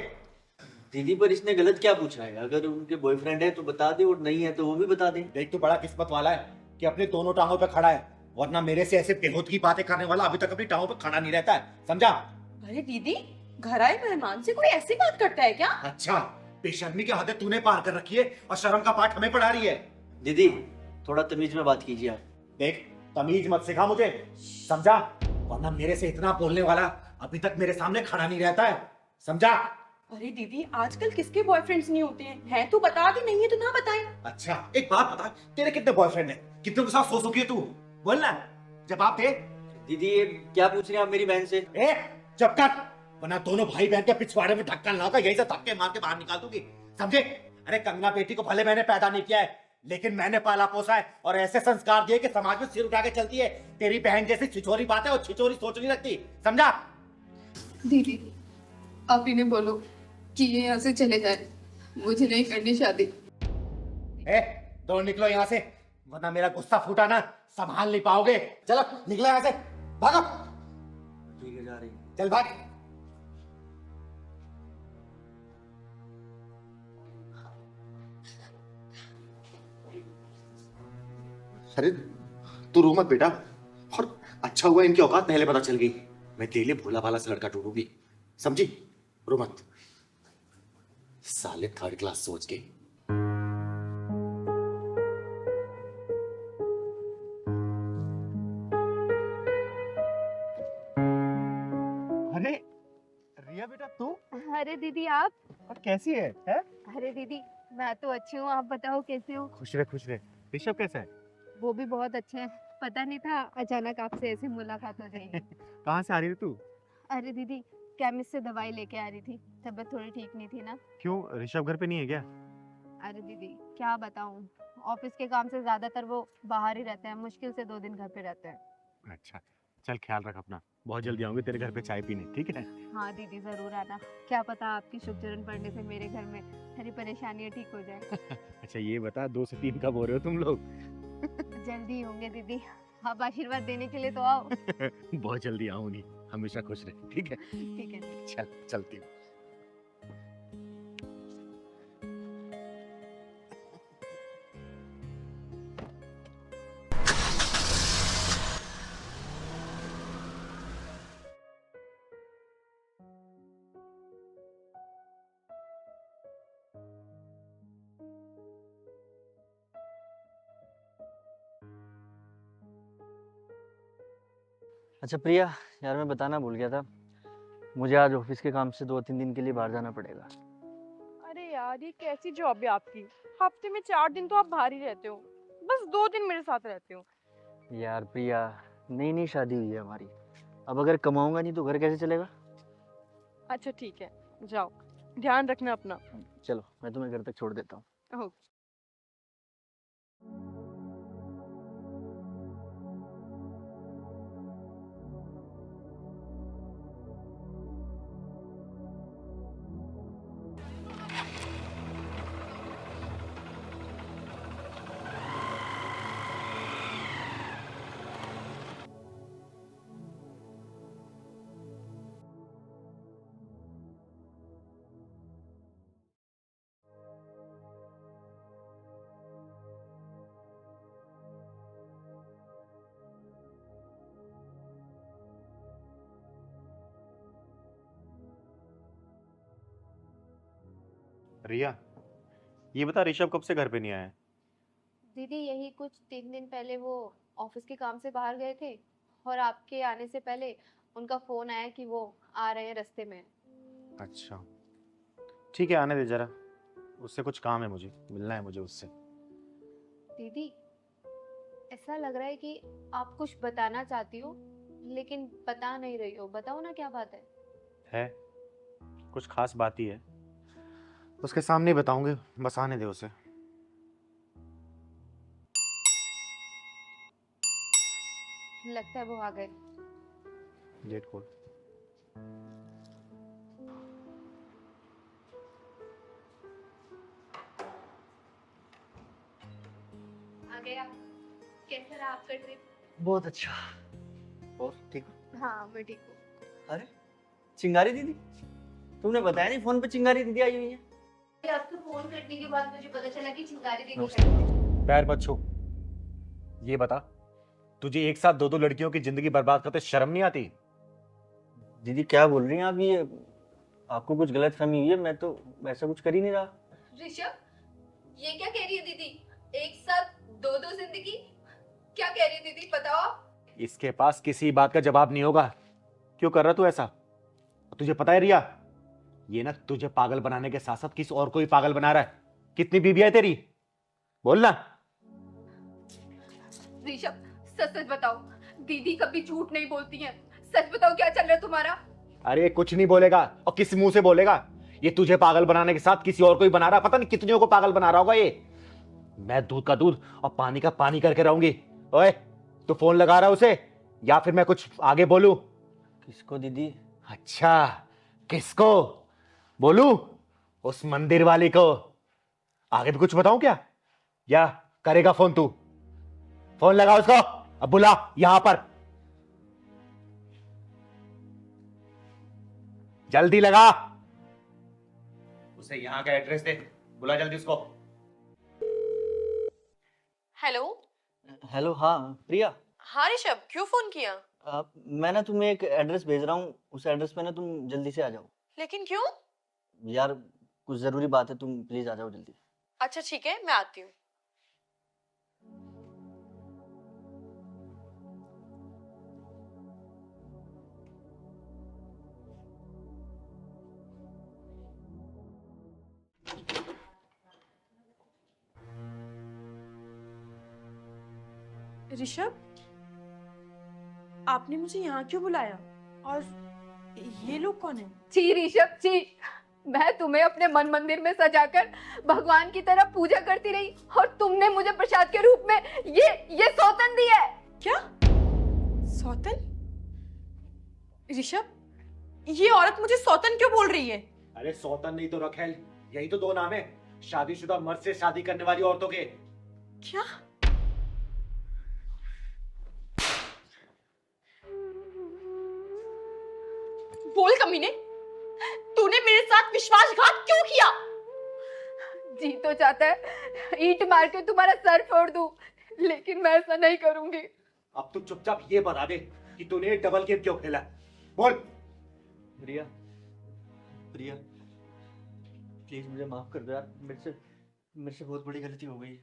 दीदी पर इसने गलत क्या पूछा है? अगर उनके बॉयफ्रेंड है तो बता दे, और नहीं है तो वो भी बता दे। देख तू बड़ा किस्मत वाला है कि अपनी दोनों टांगों पे खड़ा है, वरना मेरे से ऐसे बेहूद की बातें करने वाला अभी तक अपनी टांगों पे खड़ा नहीं रहता है, समझा? अरे दीदी घर आए मेहमान से कोई ऐसी बात करता है क्या? अच्छा बेशर्मी की हदें तूने पार कर रखी है और शर्म का पाठ हमें पढ़ा रही है। दीदी थोड़ा तमीज में बात कीजिए आप। देख तमीज मत सिखा मुझे, समझा? वरना मेरे से इतना बोलने वाला अभी तक मेरे सामने खड़ा नहीं रहता है, समझा? अरे दीदी आजकल किसके बॉयफ्रेंड्स नहीं होते हैं तो बता दे, नहीं है तो ना बताए। अच्छा एक बात बता, तेरे कितने बॉयफ्रेंड है? कितने के साथ सो चुकी है तू? बोलना, जवाब दे। दीदी ये क्या पूछ रहे हैं आप मेरी बहन से? जब तक वरना दोनों भाई बहन के पिछवाड़े में ढक्कन लाकर यही से धक्के मार के बाहर निकाल दूंगी, समझे? अरे कंगना बेटी को भले मैंने पैदा नहीं किया है, लेकिन मैंने पाला पोसा है और ऐसे संस्कार दिए कि समाज में सिर उठा के चलती है। तेरी बहन जैसी छिछोरी बात है और छिछोरी सोच नहीं रखती, समझा? दीदी आप इन्हें बोलो कि ये यहाँ से चले जाए, मुझे नहीं करनी शादी। दौड़ निकलो यहाँ से, वरना मेरा गुस्सा फूटा ना संभाल नहीं पाओगे। चलो निकलो यहाँ से, भागो। जा रही। चल भाग। अरे तू रो मत बेटा, और अच्छा हुआ इनकी औकात पहले पता चल गई। मैं तेरे लिए भोला भाला सा लड़का ढूंढूंगी, समझी? रो मत। साले थर्ड क्लास सोच के। अरे रिया बेटा तू? अरे दीदी आप? और कैसी है? अरे दीदी मैं तो अच्छी हूँ, आप बताओ कैसे हो? खुश रहे खुश रहे। ऋषभ कैसा है? वो भी बहुत अच्छे हैं। पता नहीं था अचानक आपसे ऐसी मुलाकात हो जाएगी। कहाँ से आ रही है तू? अरे दीदी केमिस्ट से दवाई लेके आ रही थी, तबीयत थोड़ी ठीक नहीं थी ना। क्यों, ऋषभ घर पे नहीं है क्या? अरे दीदी क्या बताऊँ, ऑफिस के काम से ज्यादातर वो बाहर ही रहते हैं, मुश्किल से 2 दिन घर पे रहते हैं। अच्छा चल, ख्याल रख अपना। बहुत जल्दी आऊंगी तेरे घर पे चाय पीने, ठीक है? हाँ दीदी जरूर आना, क्या पता आपकी शुभ चरण पड़ने से मेरे घर में सारी परेशानियाँ ठीक हो जाए। अच्छा ये बता, 2 से 3 कब हो रहे हो तुम लोग? जल्दी होंगे दीदी, आप आशीर्वाद देने के लिए तो आओ। बहुत जल्दी आऊंगी, हमेशा खुश रहे, ठीक है? ठीक है। चल चलती हूँ। अच्छा प्रिया, यार मैं बताना भूल गया था, मुझे आज ऑफिस के काम से 2-3 दिन के लिए बाहर जाना पड़ेगा। अरे यार ये कैसी जॉब है आपकी? हफ्ते में 4 दिन तो आप बाहर ही रहते हो, बस 2 दिन मेरे साथ रहते हो। यार प्रिया, नई नई शादी हुई है हमारी, अब अगर कमाऊंगा नहीं तो घर कैसे चलेगा? अच्छा ठीक है, जाओ, ध्यान रखना अपना। चलो मैं तुम्हें घर तक छोड़ देता हूँ। ओके। रिया, ये बता ऋषभ कब से घर पे नहीं आया है? दीदी यही कुछ 3 दिन पहले वो ऑफिस के काम से बाहर गए थे, और आपके आने से पहले उनका फोन आया कि वो आ रहे हैं रास्ते में। अच्छा ठीक है, आने दे जरा, उससे कुछ काम है, मुझे मिलना है मुझे उससे। दीदी ऐसा लग रहा है कि आप कुछ बताना चाहती हो लेकिन बता नहीं रही हो, बताओ ना क्या बात है? कुछ खास बात ही है, उसके सामने ही बताऊंगे, बस आने दे उसे। लगता है वो आ गए। गेट खोल। आ गया। कैसा रहा आपका ट्रिप? बहुत अच्छा। और ठीक हो? हाँ मैं ठीक हूँ। अरे चिंगारी दीदी, तुमने बताया नहीं फोन पे चिंगारी दीदी आई हुई है। आपको फोन करने के बाद मुझे पता चला कि चिंगारी दीदी है। पैर मत छू। ये बता, तुझे एक साथ 2-2 लड़कियों की जिंदगी बर्बाद करते शर्म नहीं आती? दीदी क्या बोल रही हैं आप, ये आपको कुछ गलत फहमी हुई है, मैं तो वैसा कुछ कर ही नहीं रहा। ऋषभ ये क्या कह रही है दीदी, एक साथ 2-2 जिंदगी? क्या कह रही है दीदी, बताओ। इसके पास किसी बात का जवाब नहीं होगा। क्यों कर रहा तू ऐसा? तुझे पता है रिया, ये ना तुझे पागल बनाने के साथ साथ किसी और को भी पागल बना रहा है। कितनी बीबियां है तेरी, बोलना। ऋषभ सच सच बताओ, दीदी कभी झूठ नहीं बोलती हैं, सच बताओ क्या चल रहा है तुम्हारा? अरे कुछ नहीं बोलेगा, और किस मुंह से बोलेगा? ये तुझे पागल बनाने के साथ किसी और को ही बना रहा है, पता नहीं कितनियों को पागल बना रहा होगा ये। मैं दूध का दूध और पानी का पानी करके रहूंगी। ओए तू फोन लगा रहा है उसे, या फिर मैं कुछ आगे बोलूं? किसको दीदी? अच्छा किसको बोलूं? उस मंदिर वाली को। आगे भी कुछ बताऊं क्या, या करेगा फोन तू? फोन लगा उसको, अब बुला यहां पर। जल्दी लगा। उसे यहाँ का एड्रेस दे, बुला जल्दी उसको। हेलो। हेलो, हाँ प्रिया। हाँ ऋषभ, क्यों फोन किया? मैं ना तुम्हें एक एड्रेस भेज रहा हूँ, उस एड्रेस पे ना तुम जल्दी से आ जाओ। लेकिन क्यों? यार कुछ जरूरी बात है, तुम प्लीज आ जाओ जल्दी। अच्छा ठीक है, मैं आती हूँ। ऋषभ, आपने मुझे यहाँ क्यों बुलाया? और ये लोग कौन है? छी ऋषभ छी, मैं तुम्हें अपने मन मंदिर में सजाकर भगवान की तरह पूजा करती रही और तुमने मुझे प्रसाद के रूप में ये सौतन दिया है। क्या? सौतन? ऋषभ, ये औरत मुझे सौतन क्यों बोल रही है? अरे सौतन नहीं तो रखेल, यही तो दो नाम है शादीशुदा मर्द से शादी करने वाली औरतों के। क्या? बोल कमीने, तूने मेरे साथ विश्वासघात क्यों किया? जी तो चाहता है ईंट मार के तुम्हारा सर फोड़ दूं, लेकिन मैं ऐसा नहीं करूंगी। अब तू चुपचाप ये बता दे कि तूने डबल गेम क्यों खेला। बोल। प्रिया, प्रिया प्लीज मुझे माफ कर दो यार, मेरे से बहुत बड़ी गलती हो गई।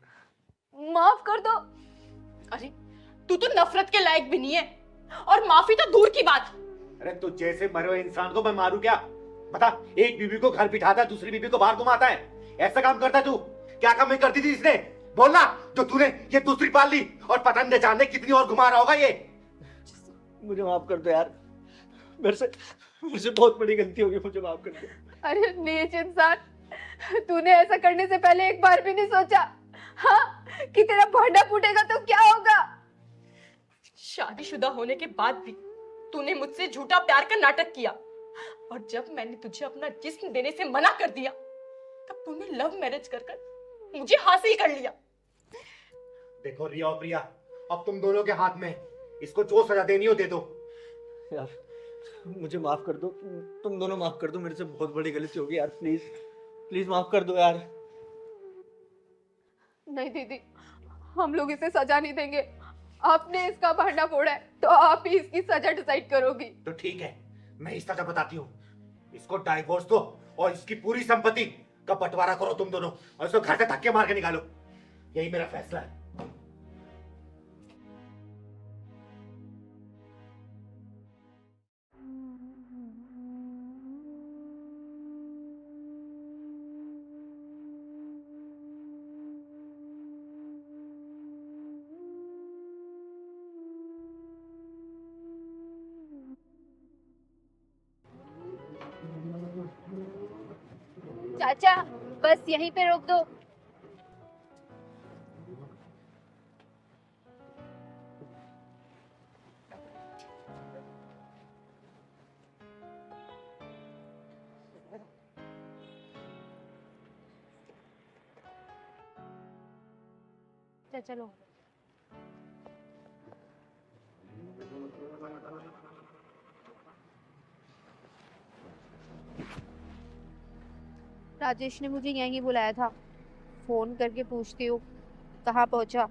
माफ कर दो? अरे तू तो नफरत के लायक भी नहीं है, और माफी तो दूर की बात। अरे तू जैसे मरे हुए इंसान को मैं मारू क्या? बता, एक बीबी को घर बिठाता है, दूसरी बीबी को बाहर घुमाता है, ऐसा काम करता है तू? क्या काम नहीं करती थी इसने? बोलना, जो तूने ये दूसरी पाल ली और पता न जाने कितनी और घुमा रहा होगा ये। मुझे माफ कर दो यार, मेरे से बहुत बड़ी गलती हो गई, मुझे माफ कर दो। अरे नीच इंसान, तूने ऐसा करने से पहले एक बार भी नहीं सोचा हाँ कि तेरा भांडा फूटेगा तो क्या होगा? शादीशुदा होने के बाद भी तूने मुझसे झूठा प्यार का नाटक किया, और जब मैंने तुझे अपना जिस्म देने से मना कर दिया, तब तूने लव मैरिज कर मुझे हासिल कर लिया। देखो रिया और प्रिया, अब तुम दोनों के हाथ में, इसको जो सजा देनी हो दे दो। यार मुझे माफ कर दो, तुम दोनों माफ कर दो, मेरे से बहुत बड़ी गलती हो गई यार, प्लीज प्लीज माफ कर दो यार। नहीं दीदी, हम लोग इसे सजा नहीं देंगे। आपने इसका भांडा फोड़ा है तो आप ही इसकी सजा डिसाइड करोगी। तो ठीक है, मैं इस सजा बताती हूँ। इसको डाइवोर्स दो और इसकी पूरी संपत्ति का बंटवारा करो तुम दोनों, और इसको घर से धक्के मार के निकालो। यही मेरा फैसला है। चाचा बस यहीं पे रोक दो। चलो राजेश ने मुझे यहीं बुलाया था, फोन करके पूछती हूँ कहाँ पहुँचा।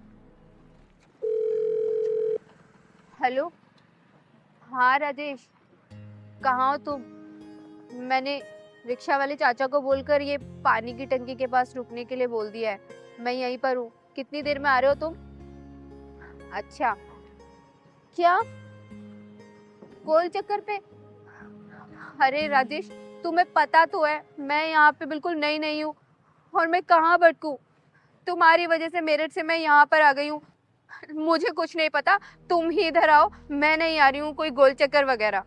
हेलो, हाँ राजेश, कहाँ हो तुम? मैंने रिक्शा वाले चाचा को बोलकर ये पानी की टंकी के पास रुकने के लिए बोल दिया है। मैं यहीं पर हूँ, कितनी देर में आ रहे हो तुम? अच्छा, क्या गोल चक्कर पे? अरे राजेश, तुम्हें पता तो है मैं यहाँ पे बिल्कुल नई नहीं हूँ, और मैं कहाँ भटकूं? तुम्हारी वजह से मेरठ से मैं यहाँ पर आ गई हूँ। मुझे कुछ नहीं पता, तुम ही इधर आओ, मैं नहीं आ रही हूँ कोई गोल चक्कर वगैरह।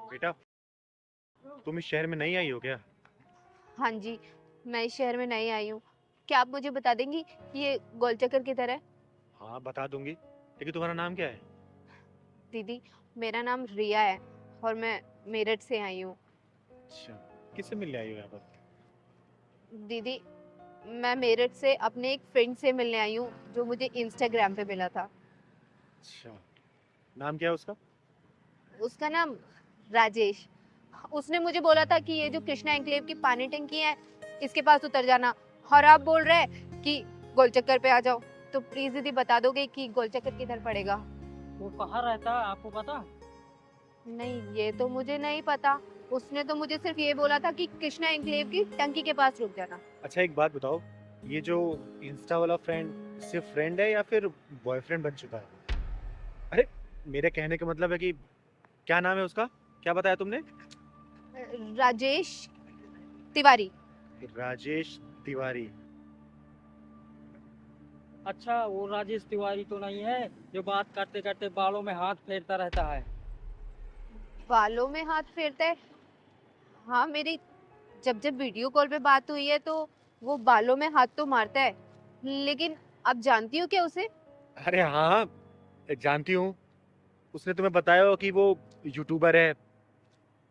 बेटा, तुम इस शहर में नहीं आई हो क्या? हाँ जी, मैं इस शहर में नई आई हूँ। क्या आप मुझे बता देंगी ये गोल चक्कर किधर है? हाँ बता दूंगी, लेकिन तुम्हारा नाम क्या है? दीदी, मेरा नाम रिया है और मैं मेरठ से आई हूँ। अच्छा, किससे मिलने आई हो यहाँ पर? दीदी, मैं मेरठ से अपने एक फ्रेंड से मिलने आई हूँ जो मुझे इंस्टाग्राम पे मिला था। अच्छा, नाम क्या है उसका? उसका नाम राजेश। उसने मुझे बोला था कि ये जो कृष्णा एन्क्लेव की पानी टंकी है इसके पास उतर जाना, और आप बोल रहे हैं कि गोलचक्कर पे आ जाओ, तो प्लीज दीदी बता दोगे कि गोलचक्कर किधर पड़ेगा? वो कहाँ रहता है आपको पता? नहीं, ये तो मुझे नहीं पता। उसने तो मुझे सिर्फ ये बोला था कि कृष्णा एन्क्लेव की टंकी के पास रुक जाना। अच्छा एक बात बताओ, ये जो इंस्टा वाला फ्रेंड सिर्फ फ्रेंड है या फिर बॉयफ्रेंड बन चुका है? अरे मेरे कहने का मतलब है कि क्या नाम है उसका, क्या बताया तुमने? राजेश तिवारी। राजेश तिवारी। अच्छा, वो राजेश तिवारी तो नहीं है जो बात करते करते बालों में हाथ फेरता रहता है? बालों में हाथ फेरता है? हाँ, मेरी जब जब वीडियो कॉल पे बात हुई है तो वो बालों में हाथ तो मारता है, लेकिन आप जानती हो क्या उसे? अरे हाँ जानती हूँ, उसने तुम्हें बताया हो कि वो यूट्यूबर है,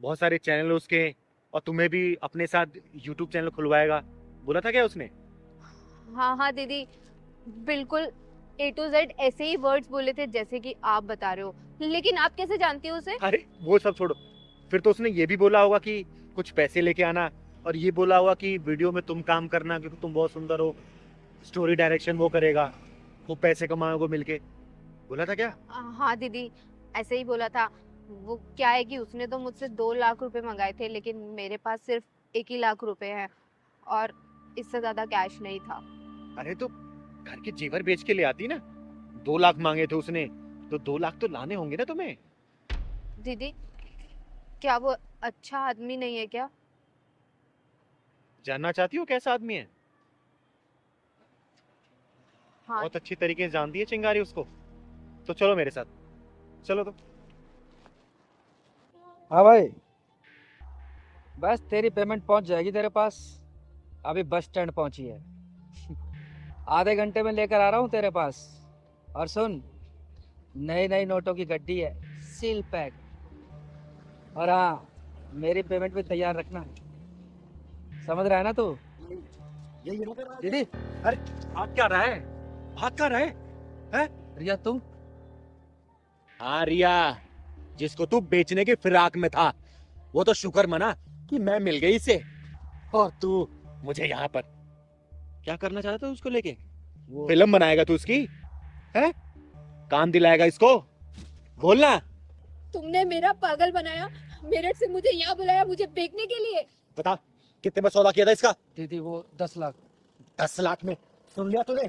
बहुत सारे चैनल है उसके, और तुम्हें भी अपने साथ यूट्यूब चैनल खुलवाएगा, बोला था क्या उसने? हाँ हाँ दीदी, बिल्कुल A to Z ऐसे ही वर्ड्स बोले थे जैसे कि आप बता रहे हो, लेकिन आप कैसे जानती हो उसे? अरे वो सब छोड़ो, फिर तो उसने ये भी बोला होगा कि कुछ पैसे लेके आना, और ये बोला होगा कि वीडियो में तुम काम करना क्योंकि तुम बहुत सुंदर हो, स्टोरी डायरेक्शन वो करेगा, वो पैसे कमाओगे मिलके, बोला था क्या? हाँ दीदी, ऐसे ही बोला था। वो क्या है कि उसने तो मुझसे 2 लाख रुपए मंगाए थे, लेकिन मेरे पास सिर्फ 1 ही लाख रुपए हैं और इससे ज्यादा कैश नहीं था। अरे तो घर के जेवर बेच के ले आती ना, 2 लाख मांगे थे उसने, तो 2 लाख तो लाने होंगे ना तुम्हें। दीदी, क्या वो अच्छा आदमी नहीं है क्या? जानना चाहती हो कैसा आदमी है? हाँ। बहुत अच्छी तरीके से जानती है चिंगारी उसको, तो चलो मेरे साथ, चलो तो। हाँ भाई, बस तेरी पेमेंट पहुंच जाएगी तेरे पास, अभी बस स्टैंड पहुंची है, आधे घंटे में लेकर आ रहा हूँ तेरे पास। और सुन, नई नई नोटों की गड्डी है, सील पैक। और हाँ, मेरी पेमेंट भी तैयार रखना, समझ रहा है ना तू? दीदी, अरे हाथ क्या रहा है, हाथ क्या रहा है? रिया तुम? हाँ रिया, जिसको तू बेचने की फिराक में था, वो तो शुक्र मना कि मैं मिल गई इसे, और तू मुझे यहाँ पर क्या करना चाहता था उसको लेके? फिल्म बनाएगा तू उसकी, है? काम दिलाएगा इसको, बोलना। तुमने मेरा पागल बनाया, मेरठ से मुझे यहाँ बुलाया मुझे बेचने के लिए। बता कितने में सौदा किया था इसका? दीदी वो 10 लाख। 10 लाख में? सुन लिया तूने,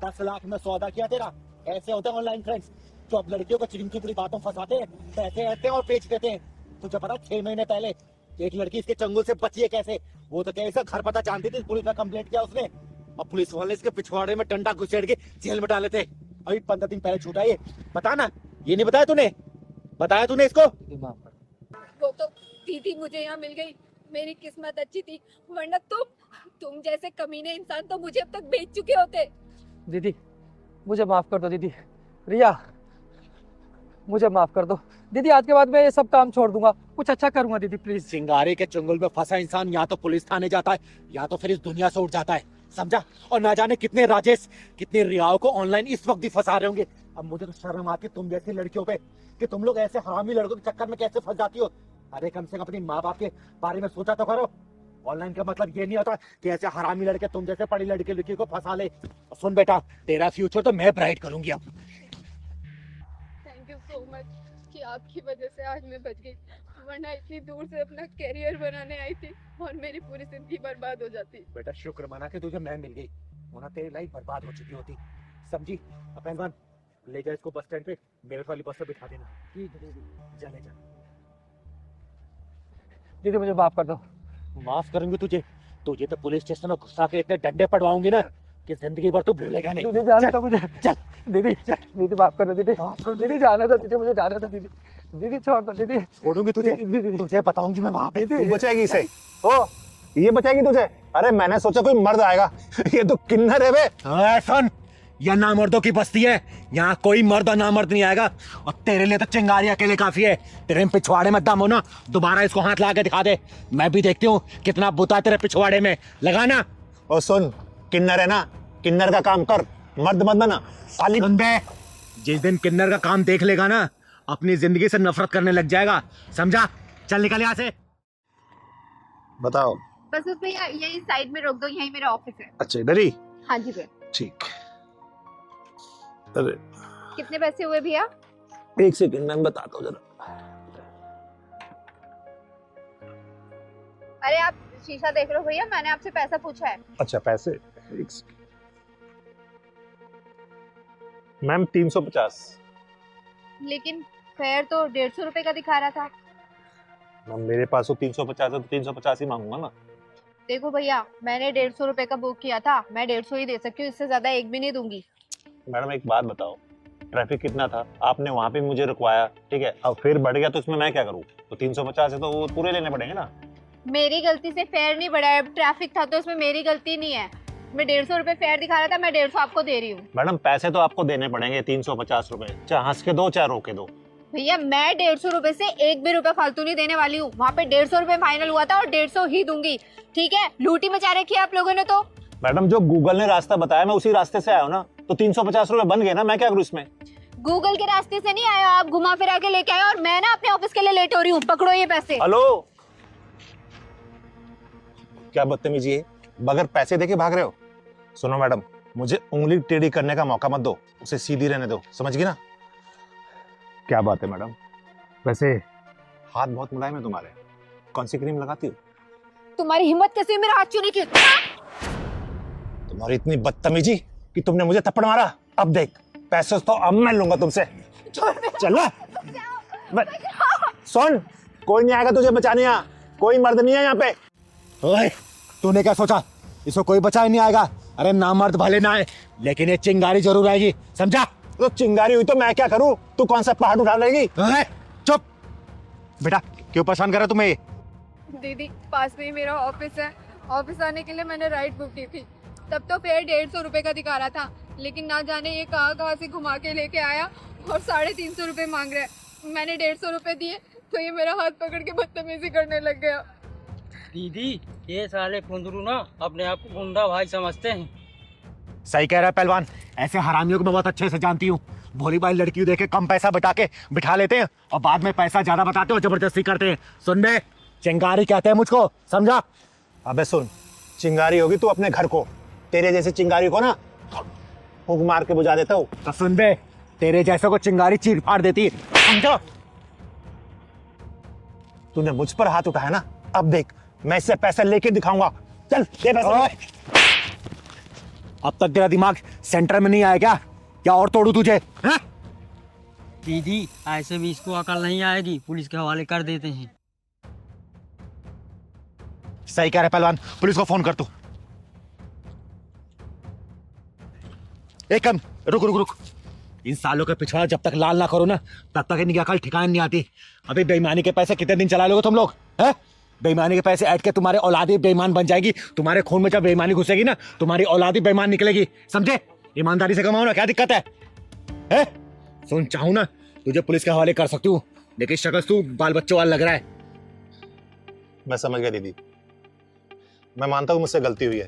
10 लाख में सौदा किया तेरा। ऐसे होते हैं ऑनलाइन फ्रेंड्स जो अब लड़कियों को चिड़िंग बातों फंसाते हैं, पैसे ऐसे और बेच देते हैं। तुझे पता 6 महीने पहले एक लड़की इसके चंगुल से बची है कैसे? वो तो कैसे घर पता जानती थी, पुलिस में कंप्लेंट किया उसने, और पुलिस वाले इसके पिछवाड़े में डंडा घुसेड़ के जेल में डाले थे। अभी 15 दिन पहले छूटा ये, बता ना, ये नहीं बताया तूने? बताया तूने इसको? वो तो दीदी मुझे यहाँ मिल गई, मेरी किस्मत अच्छी थी, वरना तुम जैसे कमीने इंसान तो मुझे अब तक बेच चुके होते। दीदी मुझे माफ कर दो दीदी। रिया मुझे माफ कर दो दीदी, आज के बाद मैं ये सब काम छोड़ दूंगा, कुछ अच्छा करूंगा दीदी प्लीज। सिंगारे के चंगुल में फंसा इंसान या तो पुलिस थाने जाता है या तो फिर इस दुनिया से उठ जाता है, समझा? और ना जाने कितने राजेश, कितने रियाओं को ऑनलाइन इस वक्त भी फंसा रहे होंगे। अब मुझे तो शर्म आती है तुम जैसी लड़कियों पे कि तुम लोग ऐसे हरामी लड़कों के चक्कर में कैसे फंस जाती हो। अरे कम से कम अपनी माँ बाप के बारे में सोचा तो करो। ऑनलाइन का मतलब ये नहीं होता कि ऐसे हरामी लड़के तुम जैसे पढ़ी लड़की को फंसा ले। सुन बेटा, तेरा फ्यूचर तो मैं ब्राइट करूंगी अब। थैंक यू सो मच कि आपकी वजह से आज मैं बच गई, वरना इतनी दूर से अपना कैरियर बनाने आई थी और मेरी पूरी जिंदगी बर्बाद हो जाती। बेटा शुक्र मना के तुझे मैं मिल गई, वरना तेरी लाइफ बर्बाद हो चुकी होती, समझी? अब पहलवान ले जा इसको बस स्टैंड पे, मेरठ वाली बस पे बिठा देना। ठीक है दीदी, जा ले जा। दीदी मुझे माफ कर दो। माफ करूंगी तुझे तो पुलिस स्टेशन में घुसा के इतने डंडे पड़वाऊंगी ना कि जिंदगी भर तू भूलेगा नहीं। दीदी जाना था मुझे, चल दीदी, दीदी माफ कर दो दीदी, दीदी जाना था दीदी, मुझे जाना था दीदी, दीदी छोड़ दो दीदी, छोड़ूंगी तुझे बताऊंगी मैं वहां पे। तू बचाएगी इसे? ओ ये बचाएगी तुझे? अरे मैंने सोचा कोई मर्द आएगा, ये तो किन्नर है बे। सुन, या नामर्दों की बस्ती है। यहाँ कोई मर्द और नामर्द नहीं आएगा, और तेरे लिए तो चिंगारी अकेले काफी है। तेरे पिछवाड़े में दम हो ना, दोबारा इसको हाथ ला के दिखा दे, मैं भी देखती हूँ कितना बुता तेरे पिछवाड़े में लगाना। और सुन, किन्नर है ना, किन्नर का काम कर, मर्द मत बना साली। बे, जिस दिन किन्नर का काम देख लेगा ना, अपनी जिंदगी से नफरत करने लग जाएगा, समझा? चल निकल यहाँ से। बताओ। बस उसमें यही साइड में रोक दो, यही मेरा ऑफिस है। अच्छा, इधर ही? हाँ जी भैया। ठीक। अरे कितने पैसे हुए भैया? एक सेकंड, मैं बताता हूँ जरा। अरे आप शीशा देख रहे हो भैया, मैंने आपसे पैसा पूछा है। अच्छा, पैसे एक सेकंड। मैम 350। लेकिन फेयर तो 150 रुपए का दिखा रहा था। मैम मेरे पास तो 350 है, तो 350 ही मांगूंगा ना। देखो भैया, मैंने 150 रुपए का बुक किया था, मैं 150 ही दे सकती हूँ, इससे ज्यादा एक भी नहीं दूंगी। मैडम एक बात बताओ, ट्रैफिक कितना था, आपने वहाँ पे मुझे रुकवाया, ठीक है, अब फिर बढ़ गया तो इसमें मैं क्या करूँ? तो 350 है तो वो पूरे लेने पड़ेंगे ना। मेरी गलती से फेयर नहीं बढ़ा है, ट्रैफिक था तो इसमें मेरी गलती नहीं है। मैं 150 रुपए फेयर दिखा रहा था, मैं 150 आपको दे रही हूँ। मैडम पैसे तो आपको देने पड़ेंगे 350 रुपए, चाहे हंस के दो चाहे रो के दो। भैया मैं 150 रुपए से एक भी रुपए फालतू नहीं देने वाली हूँ। वहाँ पे 150 रुपए फाइनल हुआ था और 150 ही दूंगी, ठीक है? लूटी मचा रखी है आप लोगों ने तो। मैडम जो गूगल ने रास्ता बताया, मैं उसी रास्ते से आया हूँ ना, तो 350 रुपए बन गए ना, मैं क्या करूँ इसमें? गूगल के रास्ते से नहीं आए हो आप, घुमा फिरा के लेके आए, और मैं ना अपने ऑफिस के लिए लेट हो रही हूँ। पकड़ो ये पैसे। हेलो, क्या बदतमीजी है, बगैर पैसे देके भाग रहे हो? सुनो मैडम, मुझे उंगली टेढ़ी करने का मौका मत दो, उसे सीधी रहने दो, समझ गई ना? क्या बात है मैडम, वैसे हाथ बहुत मुलायम है तुम्हारे, कौन सी क्रीम लगाती हो? तुम्हारी हिम्मत कैसे मेरा हाथ छूने की? तुम्हारी इतनी बदतमीजी कि तुमने मुझे थप्पड़ मारा। अब देख, पैसे तो अब मैं लूंगा तुमसे। चलो सुन, कोई नहीं आएगा तुझे बचाने, यहाँ कोई मर्द नहीं है यहाँ पे। ओए, तूने क्या सोचा इसको कोई बचा ही नहीं आएगा? अरे नामर्द भले ना आए, लेकिन ये चिंगारी जरूर आएगी, समझा? तो चिंगारी हुई तो मैं क्या करूं? तू कौन सा पहाड़ उठा लेगी? चुप बेटा, क्यों परेशान कर रहा तुम्हें? दीदी पास में ही मेरा ऑफिस है, ऑफिस आने के लिए मैंने राइड बुक की थी, तब तो फेयर 150 रुपए का दिखा रहा था, लेकिन ना जाने ये कहाँ से घुमा के लेके आया और 350 रुपए मांग रहा है। मैंने 150 रुपए दिए तो ये मेरा हाथ पकड़ के बदतमीजी करने लग गया। दीदी ये साले कुंदरू ना अपने आप को गुंडा भाई समझते हैं। सही कह रहा है पहलवान, ऐसे हरामियों को मैं बहुत अच्छे से जानती हूँ। भोली भाई लड़की देखे कम पैसा बता के बिठा लेते हैं और बाद में पैसा ज्यादा बताते हो, जबरदस्ती करते हैं। सुन बे, चिंगारी कहते हैं मुझको, समझा? अबे सुन, चिंगारी होगी तू अपने घर को, तेरे जैसे चिंगारी को ना फूंक मार के बुझा देता हूँ। तो सुन बे, तेरे जैसे को चिंगारी चीर फाड़ देती है, समझो? तूने मुझ पर हाथ उठाया ना, अब देख मैं इससे पैसे लेके दिखाऊंगा। चल दे पैसे। अब तक तेरा दिमाग सेंटर में नहीं आया क्या? क्या और तोड़ू तुझे? है? दीदी ऐसे भी इसको अकल नहीं आएगी, पुलिस के हवाले कर देते हैं। सही कह रहे पहलवान, पुलिस को फोन कर तू। एक कम रुक रुक रुक, इन सालों के पिछवाड़ा जब तक लाल ना करो ना, तब तक इनकी अकल ठिकाने नहीं आती। अभी बेईमानी के पैसे कितने दिन चला लोगे तुम लोग? हैं? बेईमानी के पैसे ऐड के तुम्हारे औलादी बेईमान बन जाएगी। तुम्हारे खून में जब बेईमानी घुसेगी ना, तुम्हारी औलादी बेईमान निकलेगी, समझे? ईमानदारी से कमाओ ना, क्या दिक्कत है? सुन, चाहूं ना तुझे पुलिस के हवाले कर सकती हूँ, लेकिन शक्ल तू बाल बच्चों वाला लग रहा है। मैं समझ गया दीदी, मैं मानता हूँ मुझसे गलती हुई है,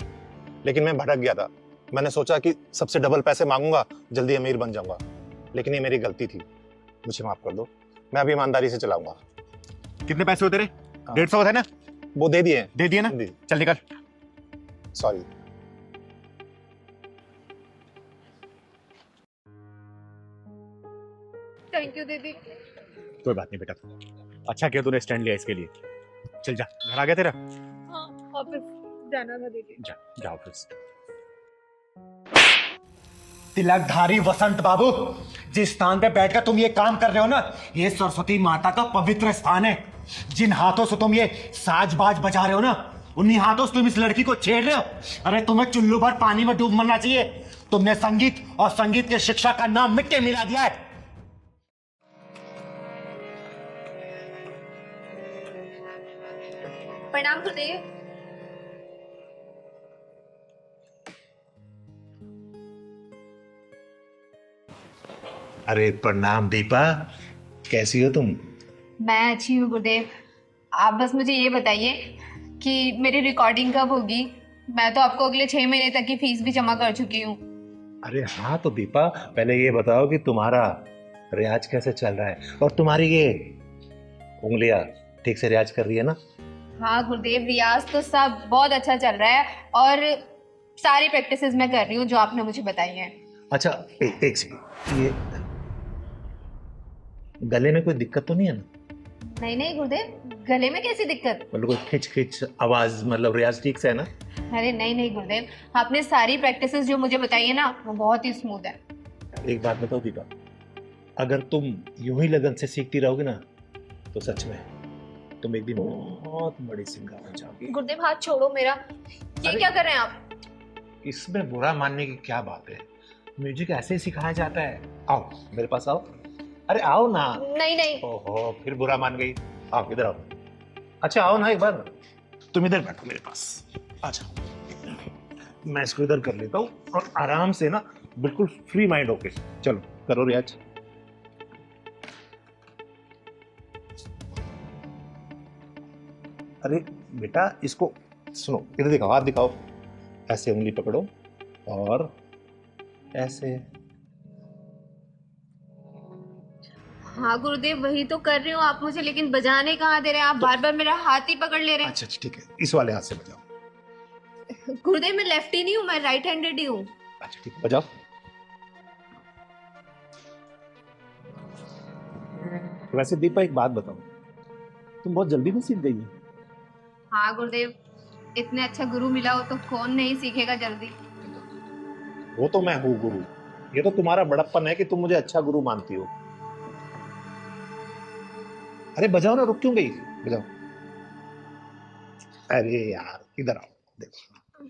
लेकिन मैं भटक गया था। मैंने सोचा कि सबसे डबल पैसे मांगूंगा, जल्दी अमीर बन जाऊंगा, लेकिन ये मेरी गलती थी, मुझे माफ कर दो। मैं अभी ईमानदारी से चलाऊंगा। कितने पैसे होते रहे? 150 है ना? वो दे दिए। दे दिए ना? चल निकल। सॉरी। थैंक यू दीदी। कोई बात नहीं बेटा, अच्छा किया तूने स्टैंड लिया इसके लिए। चल जा, घर आ गया तेरा? हाँ, ऑफिस जाना था दीदी। जा ऑफिस। तिलकधारी वसंत बाबू, जिस स्थान पे बैठकर तुम ये काम कर रहे हो ना, ये सरस्वती माता का पवित्र स्थान है। जिन हाथों से तुम ये साज-बाज बजा रहे हो ना, उन्हीं हाथों से तुम इस लड़की को छेड़ रहे हो। अरे तुम्हें चुल्लू भर पानी में डूब मरना चाहिए। तुमने संगीत और संगीत के शिक्षा का नाम मिट्टी मिला दिया है। प्रणाम गुरुदेव। अरे प्रणाम दीपा, कैसी हो तुम? मैं अच्छी हूँ गुरुदेव। आप बस मुझे ये बताइए कि मेरी रिकॉर्डिंग कब होगी। मैं तो आपको अगले 6 महीने तक की फीस भी जमा कर चुकी हूँ। अरे हाँ तो दीपा, पहले ये बताओ कि तुम्हारा रियाज कैसे चल रहा है, और तुम्हारी ये उंगलियां ठीक से रियाज कर रही है ना? हाँ गुरुदेव, रियाज तो सब बहुत अच्छा चल रहा है और सारी प्रैक्टिसेस मैं कर रही हूँ जो आपने मुझे बताई हैं। अच्छा एक सेकंड, ये गले में कोई दिक्कत तो नहीं है ना? नहीं नहीं गुरुदेव, गले में कैसी दिक्कत? मतलब कोई खिंच खिंच आवाज, मतलब रियाज ठीक से है ना? अरे नहीं नहीं गुरुदेव, आपने सारी प्रैक्टिसेस जो मुझे बताई है ना वो बहुत ही स्मूथ है। एक बात बताओ दीपा, अगर तुम यूं ही लगन से सीखती रहोगे ना तो सच में तुम एक दिन बहुत बड़ी सिंगर बन जाओगी। गुरुदेव हाथ छोड़ो मेरा, ये क्या कर रहे हैं आप? इसमें बुरा मानने की क्या बात है, म्यूजिक ऐसे ही सिखाया जाता है। आओ मेरे पास आओ, अरे आओ ना। नहीं नहीं। ओहो फिर बुरा मान गई, आओ इधर आओ। अच्छा आओ ना एक बार, तुम इधर बैठो मेरे पास, आ जाओ। मैं इसको इधर कर लेता हूँ और आराम से ना बिल्कुल फ्री माइंड होके चलो करो रियाज। अरे बेटा इसको सुनो, इधर दिखाओ, हाथ दिखाओ, ऐसे उंगली पकड़ो और ऐसे। हाँ गुरुदेव वही तो कर रही हूँ, आप मुझे लेकिन बजाने कहाँ दे रहे हैं, आप बार बार मेरा हाथ ही पकड़ ले रहे हैं। अच्छा ठीक है, इस वाले हाथ से बजाओ। गुरुदेव मैं लेफ्टी नहीं हूँ, मैं राइट हैंडेड ही हूँ। अच्छा ठीक है, बजाओ। वैसे दीपा एक बात बताओ, तुम बहुत जल्दी में सीख गई हो। हाँ गुरुदेव, इतने अच्छा गुरु मिला हो तो कौन नहीं सीखेगा जल्दी। वो तो मैं हूँ गुरु, ये तो तुम्हारा बड़प्पन है कि तुम मुझे अच्छा गुरु मानती हो। अरे बजाओ ना, रुक क्यों गई, बजाओ। अरे यार इधर आओ, देखो।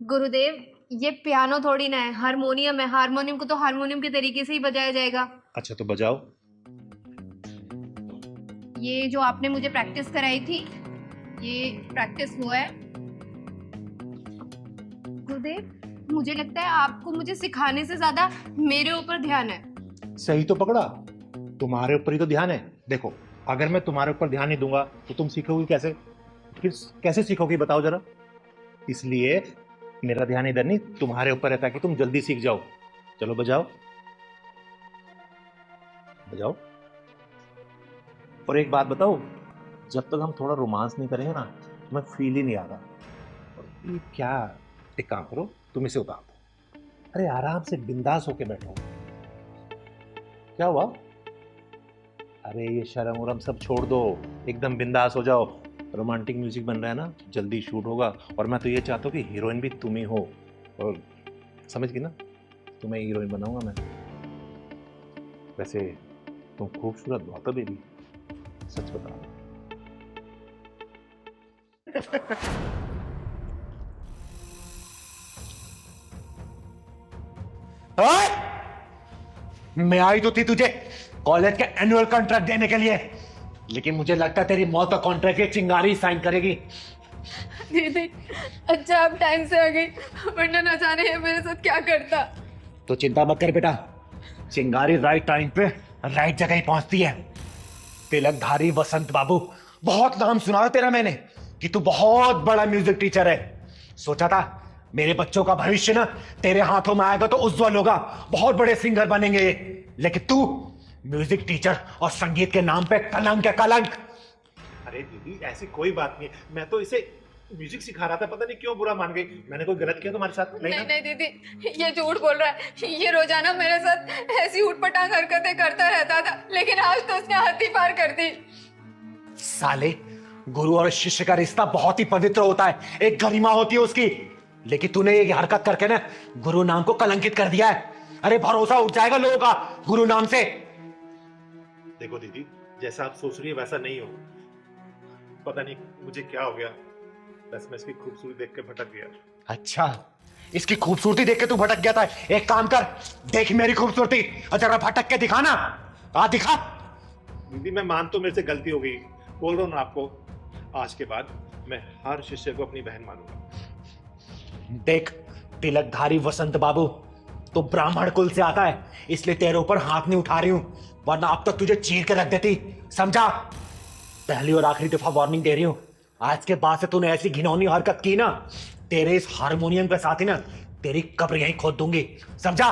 गुरुदेव ये पियानो थोड़ी ना है, हारमोनियम है। हारमोनियम को तो हारमोनियम के तरीके से ही बजाया जाएगा। अच्छा तो बजाओ। ये जो आपने मुझे प्रैक्टिस कराई थी, ये प्रैक्टिस हुआ है। गुरुदेव मुझे लगता है आपको मुझे सिखाने से ज्यादा मेरे ऊपर ध्यान है। सही तो पकड़ा, तुम्हारे ऊपर ही तो ध्यान है। देखो अगर मैं तुम्हारे ऊपर ध्यान नहीं दूंगा तो तुम सीखोगी कैसे, फिर कैसे सीखोगी बताओ जरा। इसलिए मेरा ध्यान इधर नहीं, तुम्हारे ऊपर है, ताकि तुम जल्दी सीख जाओ। चलो बजाओ बजाओ। और एक बात बताओ, जब तक हम थोड़ा रोमांस नहीं करेंगे ना तो मैं फील ही नहीं आ रहा। और ये क्या, एक काम करो, तुम इसे उतार दो। अरे आराम से बिंदास होके बैठो। क्या हुआ? अरे ये शर्म उरम सब छोड़ दो, एकदम बिंदास हो जाओ। रोमांटिक म्यूजिक बन रहा है ना, जल्दी शूट होगा। और मैं तो ये चाहता हूँ कि हीरोइन भी तुम ही हो, और समझ गई ना, तुम्हें हीरोइन बनाऊंगा मैं। वैसे तुम खूबसूरत बहुत हो बेबी, सच बता। मैं आई तो थी तुझे कॉलेज के एनुअल कॉन्ट्रैक्ट देने के लिए, लेकिन मुझे लगता है तेरी मौत का कॉन्ट्रैक्ट ये चिंगारी साइन करेगी। दीदी अच्छा आप टाइम से आ गई, वरना न जाने ये मेरे साथ क्या करता। तो चिंता मत कर बेटा, चिंगारी राइट टाइम पे राइट जगह ही पहुंचती है। तिलकधारी वसंत बाबू, बहुत नाम सुना था तेरा मैंने कि तू बहुत बड़ा म्यूजिक टीचर है। सोचा था मेरे बच्चों का भविष्य ना तेरे हाथों में आएगा तो उज्जवल होगा, बहुत बड़े सिंगर बनेंगे ये। लेकिन तू म्यूजिक टीचर और संगीत के नाम पे कलंक है, कलंक। अरे दीदी ऐसी कोई बात नहीं, मैं तो इसे म्यूजिक सिखा रहा था, पता नहीं क्यों बुरा मान गई। मैंने कोई गलत किया तुम्हारे साथ? नहीं नहीं दीदी ये झूठ बोल रहा है, ये रोजाना मेरे साथ ऐसी उठपटांग हरकतें करता रहता था, लेकिन आज तो उसने हद ही पार कर दी। साले, गुरु और शिष्य का रिश्ता बहुत ही पवित्र होता है, एक गरिमा होती है उसकी। लेकिन तूने ये हरकत करके ना गुरु नाम को कलंकित कर दिया है। अरे भरोसा उठ जाएगा लोगों का गुरु नाम से। देखो दीदी, जैसा आप सोच रही है वैसा नहीं हो। पता नहीं मुझे क्या हो गया, बस मैं इसकी खूबसूरती देख के भटक गया। अच्छा, इसकी खूबसूरती देख के तू भटक गया था? एक काम कर, देख मेरी खूबसूरती और जरा भटक के दिखा ना। आ दिखा। दीदी मैं मान तो मेरे से गलती हो गई, बोल रहा हूँ ना आपको, आज के बाद मैं हर शिष्य को अपनी बहन मानूंगा। देख तिलकधारी वसंत बाबू, तो ब्राह्मण कुल से आता है, इसलिए तेरे ऊपर हाथ नहीं उठा रही हूं, वरना अब तक तुझे चीर के रख देती। समझा? पहली और आखिरी दफा वार्निंग दे रही हूं, आज के बाद से तूने ऐसी घिनौनी हरकत की ना, तेरे इस हारमोनियम के साथ ही ना तेरी कब्र यहीं खोद दूंगी। समझा?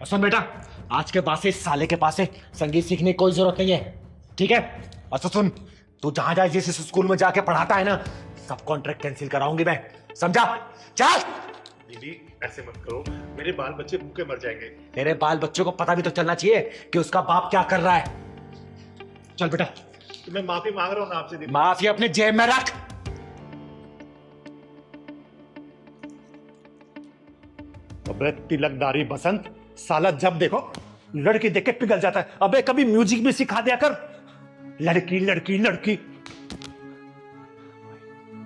और सुन बेटा, आज के बाद से इस साले के पास से संगीत सीखने की कोई जरूरत नहीं है, ठीक है? और तो सुन, तू जहां जहां जिस स्कूल में जाके पढ़ाता है ना, सब कॉन्ट्रैक्ट कैंसिल कराऊंगी मैं। समझा? चल। दीदी ऐसे मत करो, मेरे बाल बच्चे भूखे मर जाएंगे। तेरे बाल बच्चों को पता भी तो चलना चाहिए कि उसका बाप क्या कर रहा है। चल बेटा। तो मैं माफी मांग रहा हूँ ना आपसे दीदी। माफी अपने जेब में रख। अबे तिलकदारी बसंत, साला जब देखो लड़की देख के पिघल जाता है। अबे कभी म्यूजिक भी सिखा दिया कर। लड़की लड़की लड़की।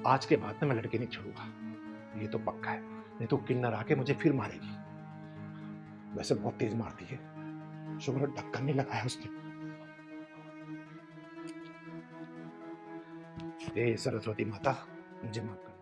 आज के बाद में मैं लड़की नहीं छोड़ूंगा, ये तो पक्का है, नहीं तो किन्नर आके मुझे फिर मारेगी। वैसे बहुत तेज मारती है, शुक्र ढक्कन नहीं लगाया उसने। ए सरस्वती माता, मुझे माफ कर।